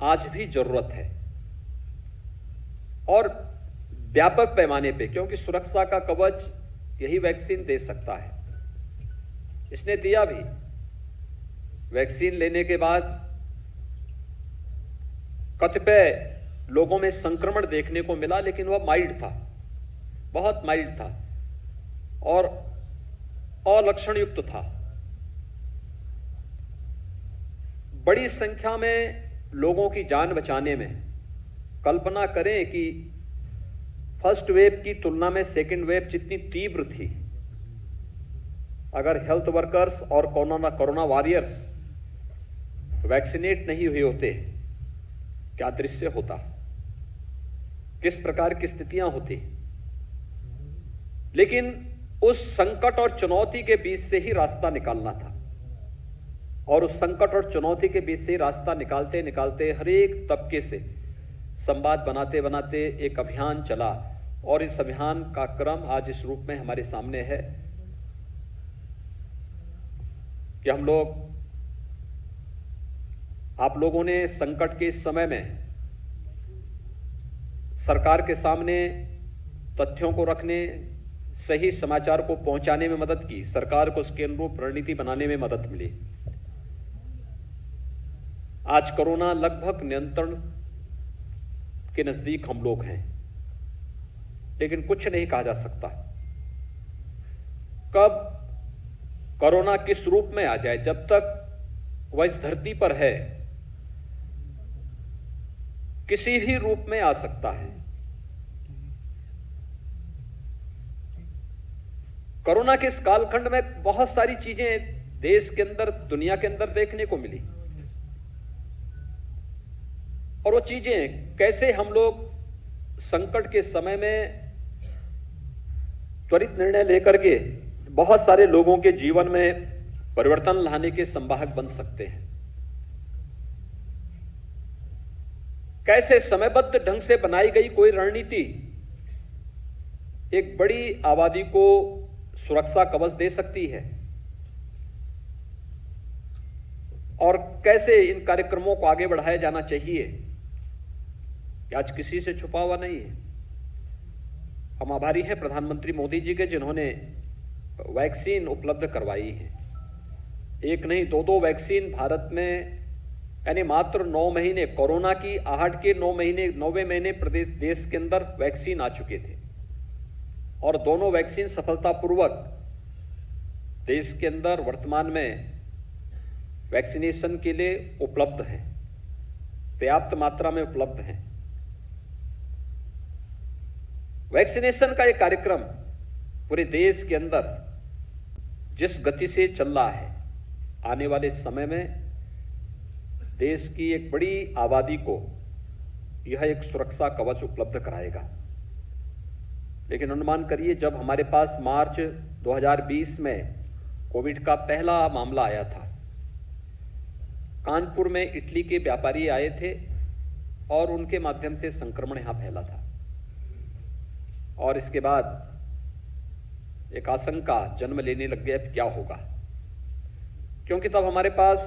आज भी जरूरत है और व्यापक पैमाने पे, क्योंकि सुरक्षा का कवच यही वैक्सीन दे सकता है। इसने दिया भी। वैक्सीन लेने के बाद कतिपय लोगों में संक्रमण देखने को मिला, लेकिन वह माइल्ड था, बहुत माइल्ड था और अलक्षण युक्त था। बड़ी संख्या में लोगों की जान बचाने में, कल्पना करें कि फर्स्ट वेव की तुलना में सेकेंड वेव जितनी तीव्र थी, अगर हेल्थ वर्कर्स और कोरोना वॉरियर्स वैक्सीनेट नहीं हुए होते, क्या दृश्य होता, किस प्रकार की स्थितियां होती। लेकिन उस संकट और चुनौती के बीच से ही रास्ता निकालना था और उस संकट और चुनौती के बीच से रास्ता निकालते निकालते हर एक तबके से संवाद बनाते बनाते एक अभियान चला और इस अभियान का क्रम आज इस रूप में हमारे सामने है कि हम लोग, आप लोगों ने संकट के इस समय में सरकार के सामने तथ्यों को रखने, सही समाचार को पहुंचाने में मदद की, सरकार को उसके अनुरूप रणनीति बनाने में मदद मिली। आज कोरोना लगभग नियंत्रण के नजदीक हम लोग हैं, लेकिन कुछ नहीं कहा जा सकता कब कोरोना किस रूप में आ जाए। जब तक वह इस धरती पर है किसी भी रूप में आ सकता है। कोरोना के इस कालखंड में बहुत सारी चीजें देश के अंदर, दुनिया के अंदर देखने को मिली और वो चीजें कैसे हम लोग संकट के समय में त्वरित निर्णय लेकर के बहुत सारे लोगों के जीवन में परिवर्तन लाने के संवाहक बन सकते हैं, कैसे समयबद्ध ढंग से बनाई गई कोई रणनीति एक बड़ी आबादी को सुरक्षा कवच दे सकती है और कैसे इन कार्यक्रमों को आगे बढ़ाया जाना चाहिए, आज किसी से छुपा हुआ नहीं है। हम आभारी हैं प्रधानमंत्री मोदी जी के, जिन्होंने वैक्सीन उपलब्ध करवाई है। एक नहीं, 2 वैक्सीन भारत में, यानी मात्र 9 महीने, कोरोना की आहट के 9वें महीने प्रदेश देश के अंदर वैक्सीन आ चुके थे और दोनों वैक्सीन सफलतापूर्वक देश के अंदर वर्तमान में वैक्सीनेशन के लिए उपलब्ध हैं, पर्याप्त मात्रा में उपलब्ध हैं। वैक्सीनेशन का एक कार्यक्रम पूरे देश के अंदर जिस गति से चल रहा है, आने वाले समय में देश की एक बड़ी आबादी को यह एक सुरक्षा कवच उपलब्ध कराएगा। लेकिन अनुमान करिए, जब हमारे पास मार्च 2020 में कोविड का पहला मामला आया था, कानपुर में इटली के व्यापारी आए थे और उनके माध्यम से संक्रमण यहां फैला था। और इसके बाद एक आशंका जन्म लेने लग गया क्या होगा, क्योंकि तब हमारे पास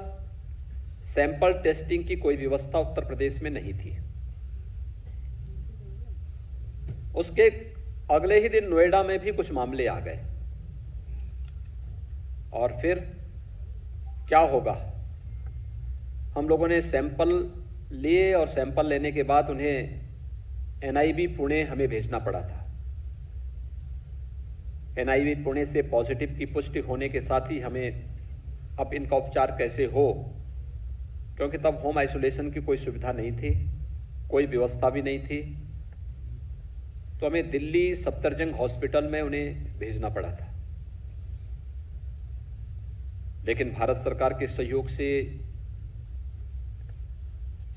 सैंपल टेस्टिंग की कोई व्यवस्था उत्तर प्रदेश में नहीं थी। उसके अगले ही दिन नोएडा में भी कुछ मामले आ गए और फिर क्या होगा, हम लोगों ने सैंपल लिए और सैंपल लेने के बाद उन्हें एनआईवी पुणे हमें भेजना पड़ा था। एनआईवी पुणे से पॉजिटिव की पुष्टि होने के साथ ही हमें अब इनका उपचार कैसे हो, क्योंकि तब होम आइसोलेशन की कोई सुविधा नहीं थी, कोई व्यवस्था भी नहीं थी, तो हमें दिल्ली सफदरजंग हॉस्पिटल में उन्हें भेजना पड़ा था। लेकिन भारत सरकार के सहयोग से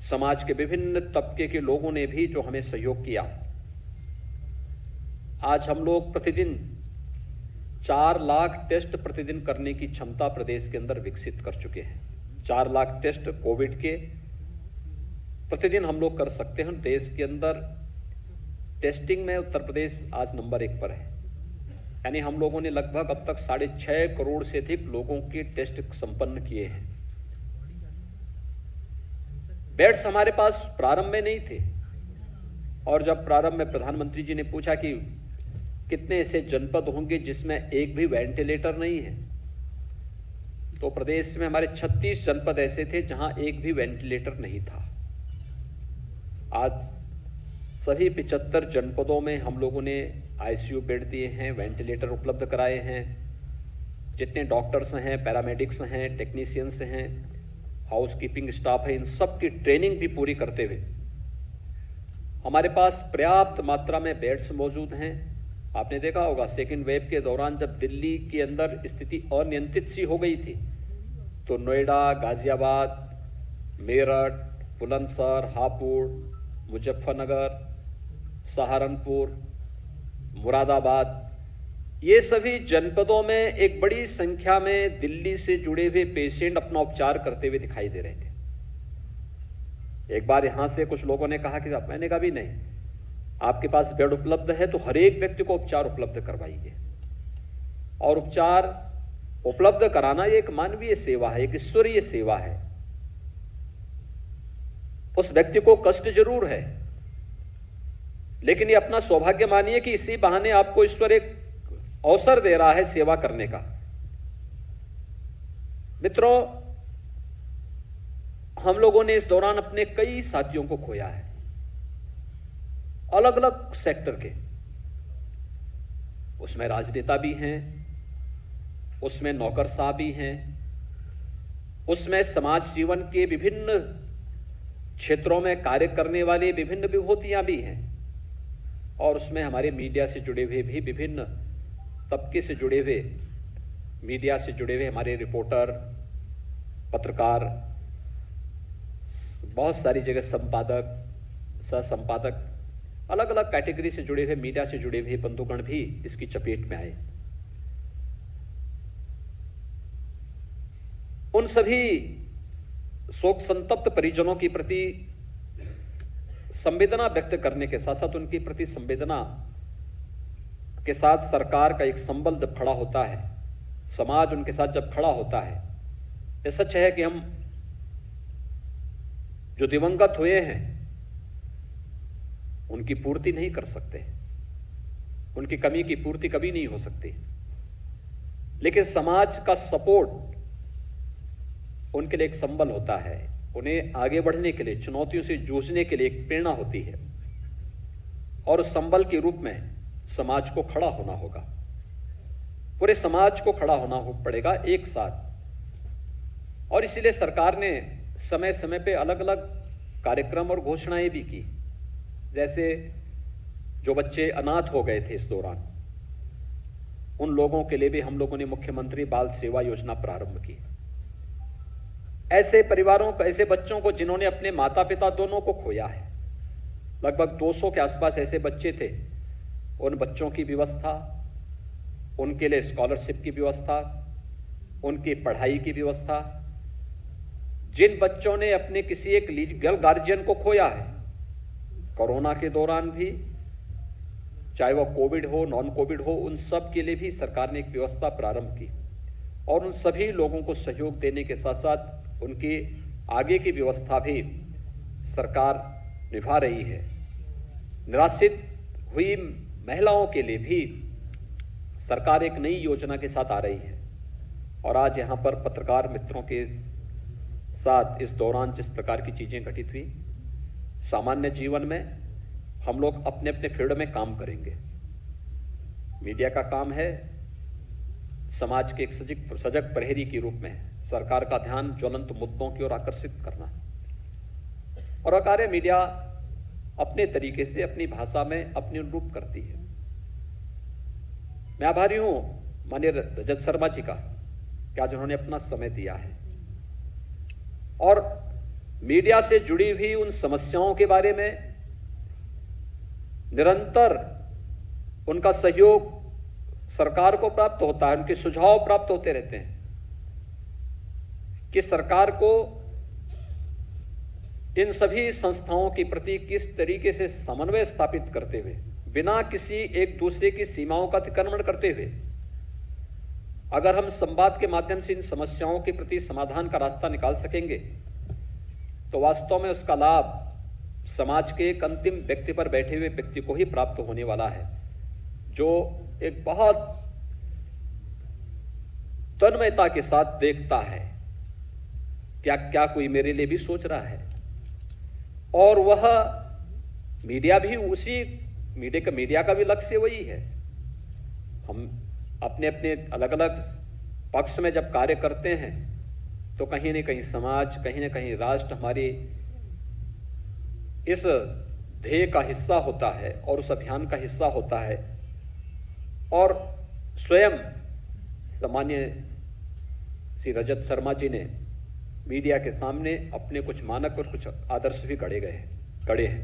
समाज के विभिन्न तबके के लोगों ने भी जो हमें सहयोग किया, आज हम लोग प्रतिदिन 4 लाख टेस्ट प्रतिदिन करने की क्षमता प्रदेश के अंदर विकसित कर चुके हैं। 4 लाख टेस्ट कोविड के प्रतिदिन हम लोग कर सकते हैं। देश के अंदर टेस्टिंग में उत्तर प्रदेश आज नंबर 1 पर है, यानी हम लोगों ने लगभग अब तक 6.5 करोड़ से अधिक लोगों के टेस्ट संपन्न किए हैं। बेड्स हमारे पास प्रारंभ में नहीं थे, और जब प्रारंभ में प्रधानमंत्री जी ने पूछा कि कितने ऐसे जनपद होंगे जिसमें एक भी वेंटिलेटर नहीं है, तो प्रदेश में हमारे 36 जनपद ऐसे थे जहां एक भी वेंटिलेटर नहीं था। आज सभी 75 जनपदों में हम लोगों ने आईसीयू बेड दिए हैं, वेंटिलेटर उपलब्ध कराए हैं। जितने डॉक्टर्स हैं, पैरामेडिक्स हैं, टेक्नीशियंस हैं, हाउसकीपिंग स्टाफ है, इन सब की ट्रेनिंग भी पूरी करते हुए हमारे पास पर्याप्त मात्रा में बेड्स मौजूद हैं। आपने देखा होगा सेकेंड वेव के दौरान जब दिल्ली के अंदर स्थिति अनियंत्रित सी हो गई थी, तो नोएडा, गाजियाबाद, मेरठ, बुलंदशहर, हापुड़, मुजफ्फरनगर, सहारनपुर, मुरादाबाद, ये सभी जनपदों में एक बड़ी संख्या में दिल्ली से जुड़े हुए पेशेंट अपना उपचार करते हुए दिखाई दे रहे थे। एक बार यहां से कुछ लोगों ने कहा कि मैंने कहा भी नहीं, आपके पास बेड उपलब्ध है तो हर एक व्यक्ति को उपचार उपलब्ध करवाइए। और उपचार उपलब्ध कराना ये एक मानवीय सेवा है, एक ईश्वरीय सेवा है। उस व्यक्ति को कष्ट जरूर है, लेकिन ये अपना सौभाग्य मानिए कि इसी बहाने आपको ईश्वर एक अवसर दे रहा है सेवा करने का। मित्रों, हम लोगों ने इस दौरान अपने कई साथियों को खोया है, अलग अलग सेक्टर के। उसमें राजनेता भी हैं, उसमें नौकरशाह भी हैं, उसमें समाज जीवन के विभिन्न क्षेत्रों में कार्य करने वाले विभिन्न विभूतियां भी हैं, और उसमें हमारे मीडिया से जुड़े हुए भी विभिन्न तबके से जुड़े हुए, मीडिया से जुड़े हुए हमारे रिपोर्टर, पत्रकार, बहुत सारी जगह संपादक, सह संपादक, अलग अलग कैटेगरी से जुड़े हुए, मीडिया से जुड़े हुए बंधुगण भी इसकी चपेट में आए। उन सभी शोक संतप्त परिजनों के प्रति संवेदना व्यक्त करने के साथ साथ उनके प्रति संवेदना के साथ सरकार का एक संबल जब खड़ा होता है, समाज उनके साथ जब खड़ा होता है, ये सच है कि हम जो दिवंगत हुए हैं उनकी पूर्ति नहीं कर सकते, उनकी कमी की पूर्ति कभी नहीं हो सकती, लेकिन समाज का सपोर्ट उनके लिए एक संबल होता है, उन्हें आगे बढ़ने के लिए, चुनौतियों से जूझने के लिए एक प्रेरणा होती है। और उस संबल के रूप में समाज को खड़ा होना होगा, पूरे समाज को खड़ा होना पड़ेगा एक साथ। और इसीलिए सरकार ने समय समय पे अलग अलग कार्यक्रम और घोषणाएं भी की। जैसे जो बच्चे अनाथ हो गए थे इस दौरान, उन लोगों के लिए भी हम लोगों ने मुख्यमंत्री बाल सेवा योजना प्रारंभ की। ऐसे परिवारों को, ऐसे बच्चों को जिन्होंने अपने माता पिता दोनों को खोया है, लगभग 200 के आसपास ऐसे बच्चे थे, उन बच्चों की व्यवस्था, उनके लिए स्कॉलरशिप की व्यवस्था, उनकी पढ़ाई की व्यवस्था। जिन बच्चों ने अपने किसी एक लीगल गार्जियन को खोया है, कोरोना के दौरान भी, चाहे वह कोविड हो, नॉन कोविड हो, उन सब के लिए भी सरकार ने एक व्यवस्था प्रारंभ की और उन सभी लोगों को सहयोग देने के साथ साथ उनकी आगे की व्यवस्था भी सरकार निभा रही है। निराश्रित हुई महिलाओं के लिए भी सरकार एक नई योजना के साथ आ रही है और आज यहाँ पर पत्रकार मित्रों के साथ इस दौरान जिस प्रकार की चीजें घटित हुई, सामान्य जीवन में हम लोग अपने अपने फील्ड में काम करेंगे। मीडिया का काम है समाज के एक सजग प्रहरी के रूप में सरकार का ध्यान ज्वलंत मुद्दों की ओर आकर्षित करना, और कार्य मीडिया अपने तरीके से अपनी भाषा में अपने अनुरूप करती है। मैं आभारी हूं माननीय रजत शर्मा जी का कि आज उन्होंने अपना समय दिया है और मीडिया से जुड़ी हुई उन समस्याओं के बारे में निरंतर उनका सहयोग सरकार को प्राप्त होता है, उनके सुझाव प्राप्त होते रहते हैं कि सरकार को इन सभी संस्थाओं के प्रति किस तरीके से समन्वय स्थापित करते हुए, बिना किसी एक दूसरे की सीमाओं का अतिक्रमण करते हुए, अगर हम संवाद के माध्यम से इन समस्याओं के प्रति समाधान का रास्ता निकाल सकेंगे तो वास्तव में उसका लाभ समाज के एक अंतिम व्यक्ति पर बैठे हुए व्यक्ति को ही प्राप्त होने वाला है, जो एक बहुत तन्मयता के साथ देखता है क्या क्या कोई मेरे लिए भी सोच रहा है। और वह मीडिया भी उसी मीडिया का भी लक्ष्य वही है। हम अपने अपने अलग अलग पक्ष में जब कार्य करते हैं तो कहीं न कहीं समाज, कहीं न कहीं राष्ट्र हमारी इस ध्येय का हिस्सा होता है और उस अभियान का हिस्सा होता है। और स्वयं सामान्य श्री रजत शर्मा जी ने मीडिया के सामने अपने कुछ मानक और कुछ आदर्श भी गढ़े हैं।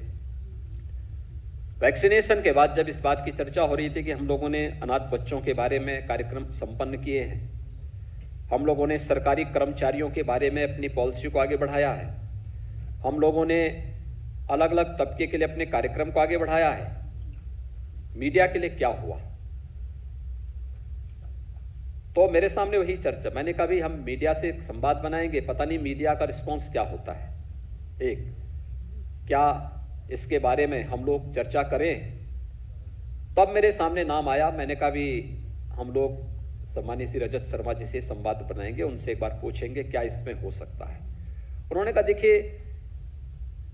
वैक्सीनेशन के बाद जब इस बात की चर्चा हो रही थी कि हम लोगों ने अनाथ बच्चों के बारे में कार्यक्रम संपन्न किए हैं, हम लोगों ने सरकारी कर्मचारियों के बारे में अपनी पॉलिसी को आगे बढ़ाया है, हम लोगों ने अलग अलग तबके के लिए अपने कार्यक्रम को आगे बढ़ाया है, मीडिया के लिए क्या हुआ? तो मेरे सामने वही चर्चा, मैंने कहा भी हम मीडिया से संवाद बनाएंगे, पता नहीं मीडिया का रिस्पांस क्या होता है। एक, क्या इसके बारे में हम लोग चर्चा करें? तब मेरे सामने नाम आया, मैंने कहा भी हम लोग सम्मानित श्री रजत शर्मा जी से संवाद बनाएंगे, उनसे एक बार पूछेंगे क्या इसमें हो सकता है। उन्होंने कहा देखिए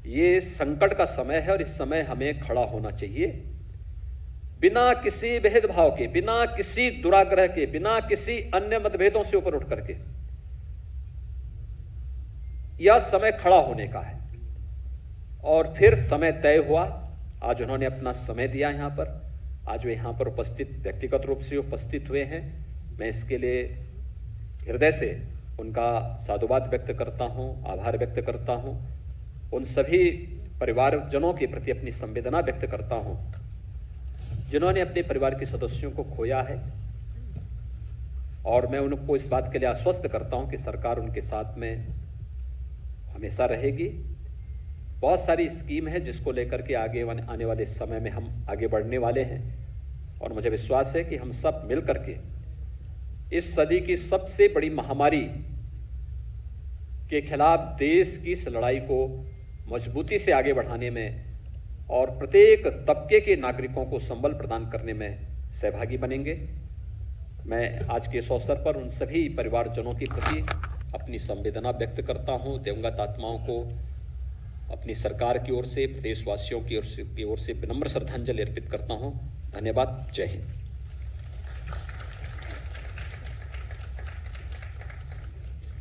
ये संकट का समय है और इस समय हमें खड़ा होना चाहिए, बिना किसी भेदभाव के, बिना किसी दुराग्रह के, बिना किसी अन्य मतभेदों से ऊपर उठ करके। यह समय खड़ा होने का है और फिर समय तय हुआ। आज उन्होंने अपना समय दिया यहाँ पर, आज वे यहाँ पर उपस्थित, व्यक्तिगत रूप से उपस्थित हुए हैं। मैं इसके लिए हृदय से उनका साधुवाद व्यक्त करता हूँ, आभार व्यक्त करता हूँ। उन सभी परिवारजनों के प्रति अपनी संवेदना व्यक्त करता हूँ जिन्होंने अपने परिवार के सदस्यों को खोया है, और मैं उनको इस बात के लिए आश्वस्त करता हूँ कि सरकार उनके साथ में हमेशा रहेगी। बहुत सारी स्कीम है जिसको लेकर के आगे आने वाले समय में हम आगे बढ़ने वाले हैं, और मुझे विश्वास है कि हम सब मिल करके इस सदी की सबसे बड़ी महामारी के खिलाफ देश की इस लड़ाई को मजबूती से आगे बढ़ाने में और प्रत्येक तबके के नागरिकों को संबल प्रदान करने में सहभागी बनेंगे। मैं आज के इस अवसर पर उन सभी परिवारजनों के प्रति अपनी संवेदना व्यक्त करता हूँ। दिवंगत आत्माओं को अपनी सरकार की ओर से, प्रदेशवासियों की ओर से विनम्र श्रद्धांजलि अर्पित करता हूँ। धन्यवाद। जय हिंद।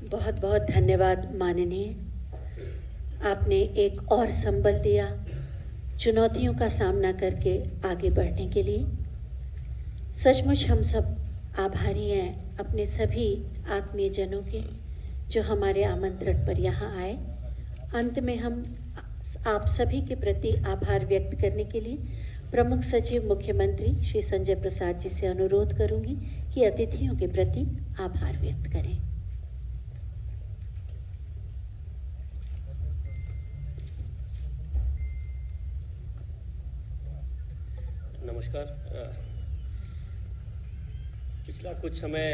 बहुत बहुत धन्यवाद माननीय, आपने एक और संबल दिया चुनौतियों का सामना करके आगे बढ़ने के लिए। सचमुच हम सब आभारी हैं अपने सभी आत्मीयजनों के जो हमारे आमंत्रण पर यहाँ आए। अंत में हम आप सभी के प्रति आभार व्यक्त करने के लिए प्रमुख सचिव मुख्यमंत्री श्री संजय प्रसाद जी से अनुरोध करूंगी कि अतिथियों के प्रति आभार व्यक्त करें। नमस्कार। पिछला कुछ समय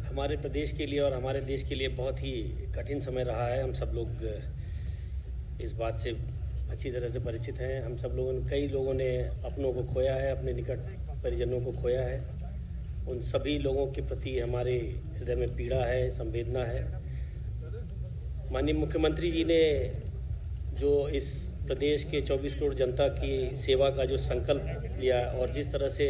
हमारे प्रदेश के लिए और हमारे देश के लिए बहुत ही कठिन समय रहा है। हम सब लोग इस बात से अच्छी तरह से परिचित हैं। हम सब लोगों ने, कई लोगों ने अपनों को खोया है, अपने निकट परिजनों को खोया है। उन सभी लोगों के प्रति हमारे हृदय में पीड़ा है, संवेदना है। माननीय मुख्यमंत्री जी ने जो इस प्रदेश के 24 करोड़ जनता की सेवा का जो संकल्प लिया और जिस तरह से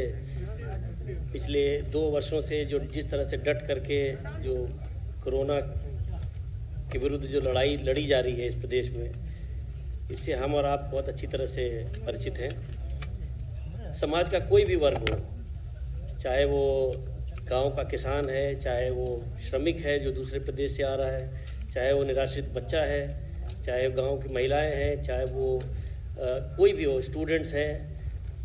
पिछले 2 वर्षों से जिस तरह से डट करके जो कोरोना के विरुद्ध जो लड़ाई लड़ी जा रही है इस प्रदेश में, इससे हम और आप बहुत अच्छी तरह से परिचित हैं। समाज का कोई भी वर्ग हो, चाहे वो गांव का किसान है, चाहे वो श्रमिक है जो दूसरे प्रदेश से आ रहा है, चाहे वो निराश्रित बच्चा है, चाहे गांव की महिलाएं हैं, चाहे वो कोई भी हो, स्टूडेंट्स हैं,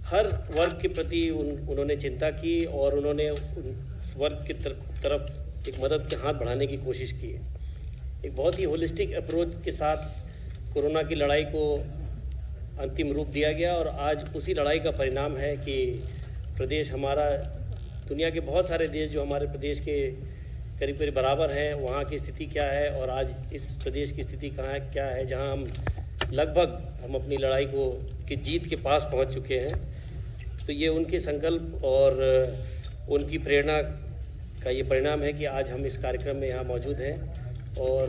हर वर्ग के प्रति उन्होंने चिंता की और उन्होंने उस वर्ग की तरफ एक मदद के हाथ बढ़ाने की कोशिश की है। एक बहुत ही होलिस्टिक अप्रोच के साथ कोरोना की लड़ाई को अंतिम रूप दिया गया और आज उसी लड़ाई का परिणाम है कि प्रदेश हमारा, दुनिया के बहुत सारे देश जो हमारे प्रदेश के करीब करीब बराबर हैं, वहाँ की स्थिति क्या है और आज इस प्रदेश की स्थिति कहाँ है, क्या है, जहाँ हम अपनी लड़ाई की जीत के पास पहुँच चुके हैं। तो ये उनके संकल्प और उनकी प्रेरणा का ये परिणाम है कि आज हम इस कार्यक्रम में यहाँ मौजूद हैं और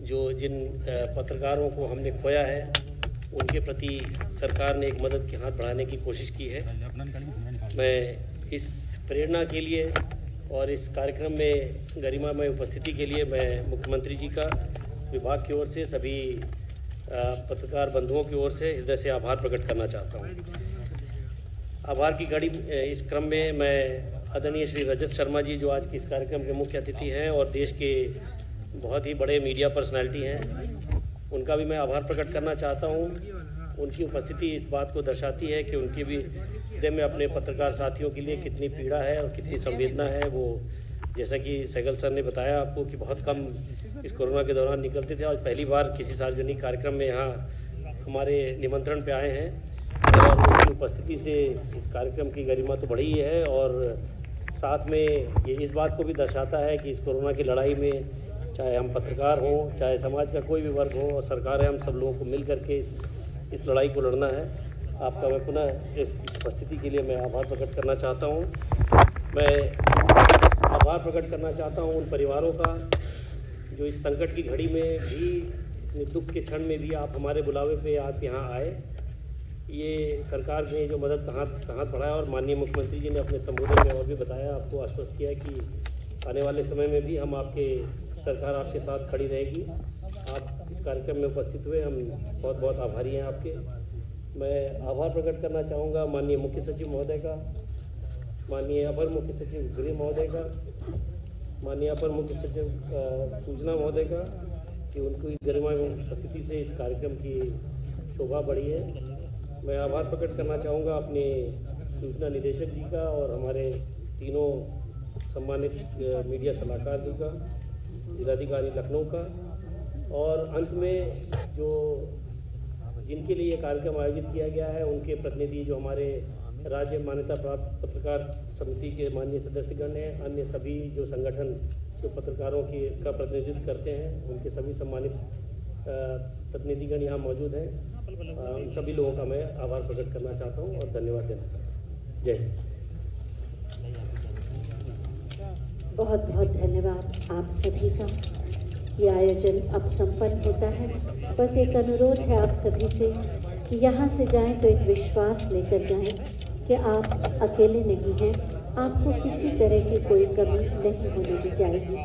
जिन पत्रकारों को हमने खोया है उनके प्रति सरकार ने एक मदद के हाथ बढ़ाने की कोशिश की है। मैं इस प्रेरणा के लिए और इस कार्यक्रम में गरिमामय उपस्थिति के लिए मैं मुख्यमंत्री जी का विभाग की ओर से, सभी पत्रकार बंधुओं की ओर से हृदय से आभार प्रकट करना चाहता हूँ। आभार की घड़ी इस क्रम में मैं आदरणीय श्री रजत शर्मा जी, जो आज के इस कार्यक्रम के मुख्य अतिथि हैं और देश के बहुत ही बड़े मीडिया पर्सनालिटी हैं, उनका भी मैं आभार प्रकट करना चाहता हूँ। उनकी उपस्थिति इस बात को दर्शाती है कि उनके भी हृदय में अपने पत्रकार साथियों के लिए कितनी पीड़ा है और कितनी संवेदना है। वो जैसा कि सहगल सर ने बताया आपको कि बहुत कम इस कोरोना के दौरान निकलते थे, आज पहली बार किसी सार्वजनिक कार्यक्रम में यहाँ हमारे निमंत्रण पे आए हैं और उनकी उपस्थिति से इस कार्यक्रम की गरिमा तो बढ़ी है और साथ में ये इस बात को भी दर्शाता है कि इस कोरोना की लड़ाई में चाहे हम पत्रकार हों, चाहे समाज का कोई भी वर्ग हो और सरकार है, हम सब लोगों को मिल करके इस लड़ाई को लड़ना है। आपका मैं पुनः इस उपस्थिति के लिए मैं आभार प्रकट करना चाहता हूँ। मैं आभार प्रकट करना चाहता हूँ उन परिवारों का जो इस संकट की घड़ी में भी, दुख के क्षण में भी आप हमारे बुलावे पे आप यहाँ आए। ये सरकार ने जो मदद का हाथ बढ़ाया और माननीय मुख्यमंत्री जी ने अपने संबोधन में और भी बताया, आपको आश्वस्त किया कि आने वाले समय में भी सरकार आपके साथ खड़ी रहेगी। आप इस कार्यक्रम में उपस्थित हुए, हम बहुत बहुत आभारी हैं आपके। मैं आभार प्रकट करना चाहूँगा माननीय मुख्य सचिव महोदय का, माननीय अपर मुख्य सचिव गृह महोदय का, माननीय अपर मुख्य सचिव सूचना महोदय का कि उनकी गरिमामय उपस्थिति से इस कार्यक्रम की शोभा बढ़ी है। मैं आभार प्रकट करना चाहूँगा अपने सूचना निदेशक जी का और हमारे तीनों सम्मानित मीडिया सलाहकार जी का, जिलाधिकारी लखनऊ का और अंत में जिनके लिए ये कार्यक्रम आयोजित किया गया है उनके प्रतिनिधि जो हमारे राज्य मान्यता प्राप्त पत्रकार समिति के माननीय सदस्यगण हैं, अन्य सभी जो संगठन जो पत्रकारों का प्रतिनिधित्व करते हैं, उनके सभी सम्मानित प्रतिनिधिगण यहाँ मौजूद हैं। उन सभी लोगों का मैं आभार प्रकट करना चाहता हूँ और धन्यवाद देना चाहता हूँ। जय हिंद। बहुत बहुत धन्यवाद आप सभी का। ये आयोजन अब संपन्न होता है। बस एक अनुरोध है आप सभी से कि यहाँ से जाएं तो एक विश्वास लेकर जाएं कि आप अकेले नहीं हैं, आपको किसी तरह की कोई कमी नहीं होने दी जाएगी।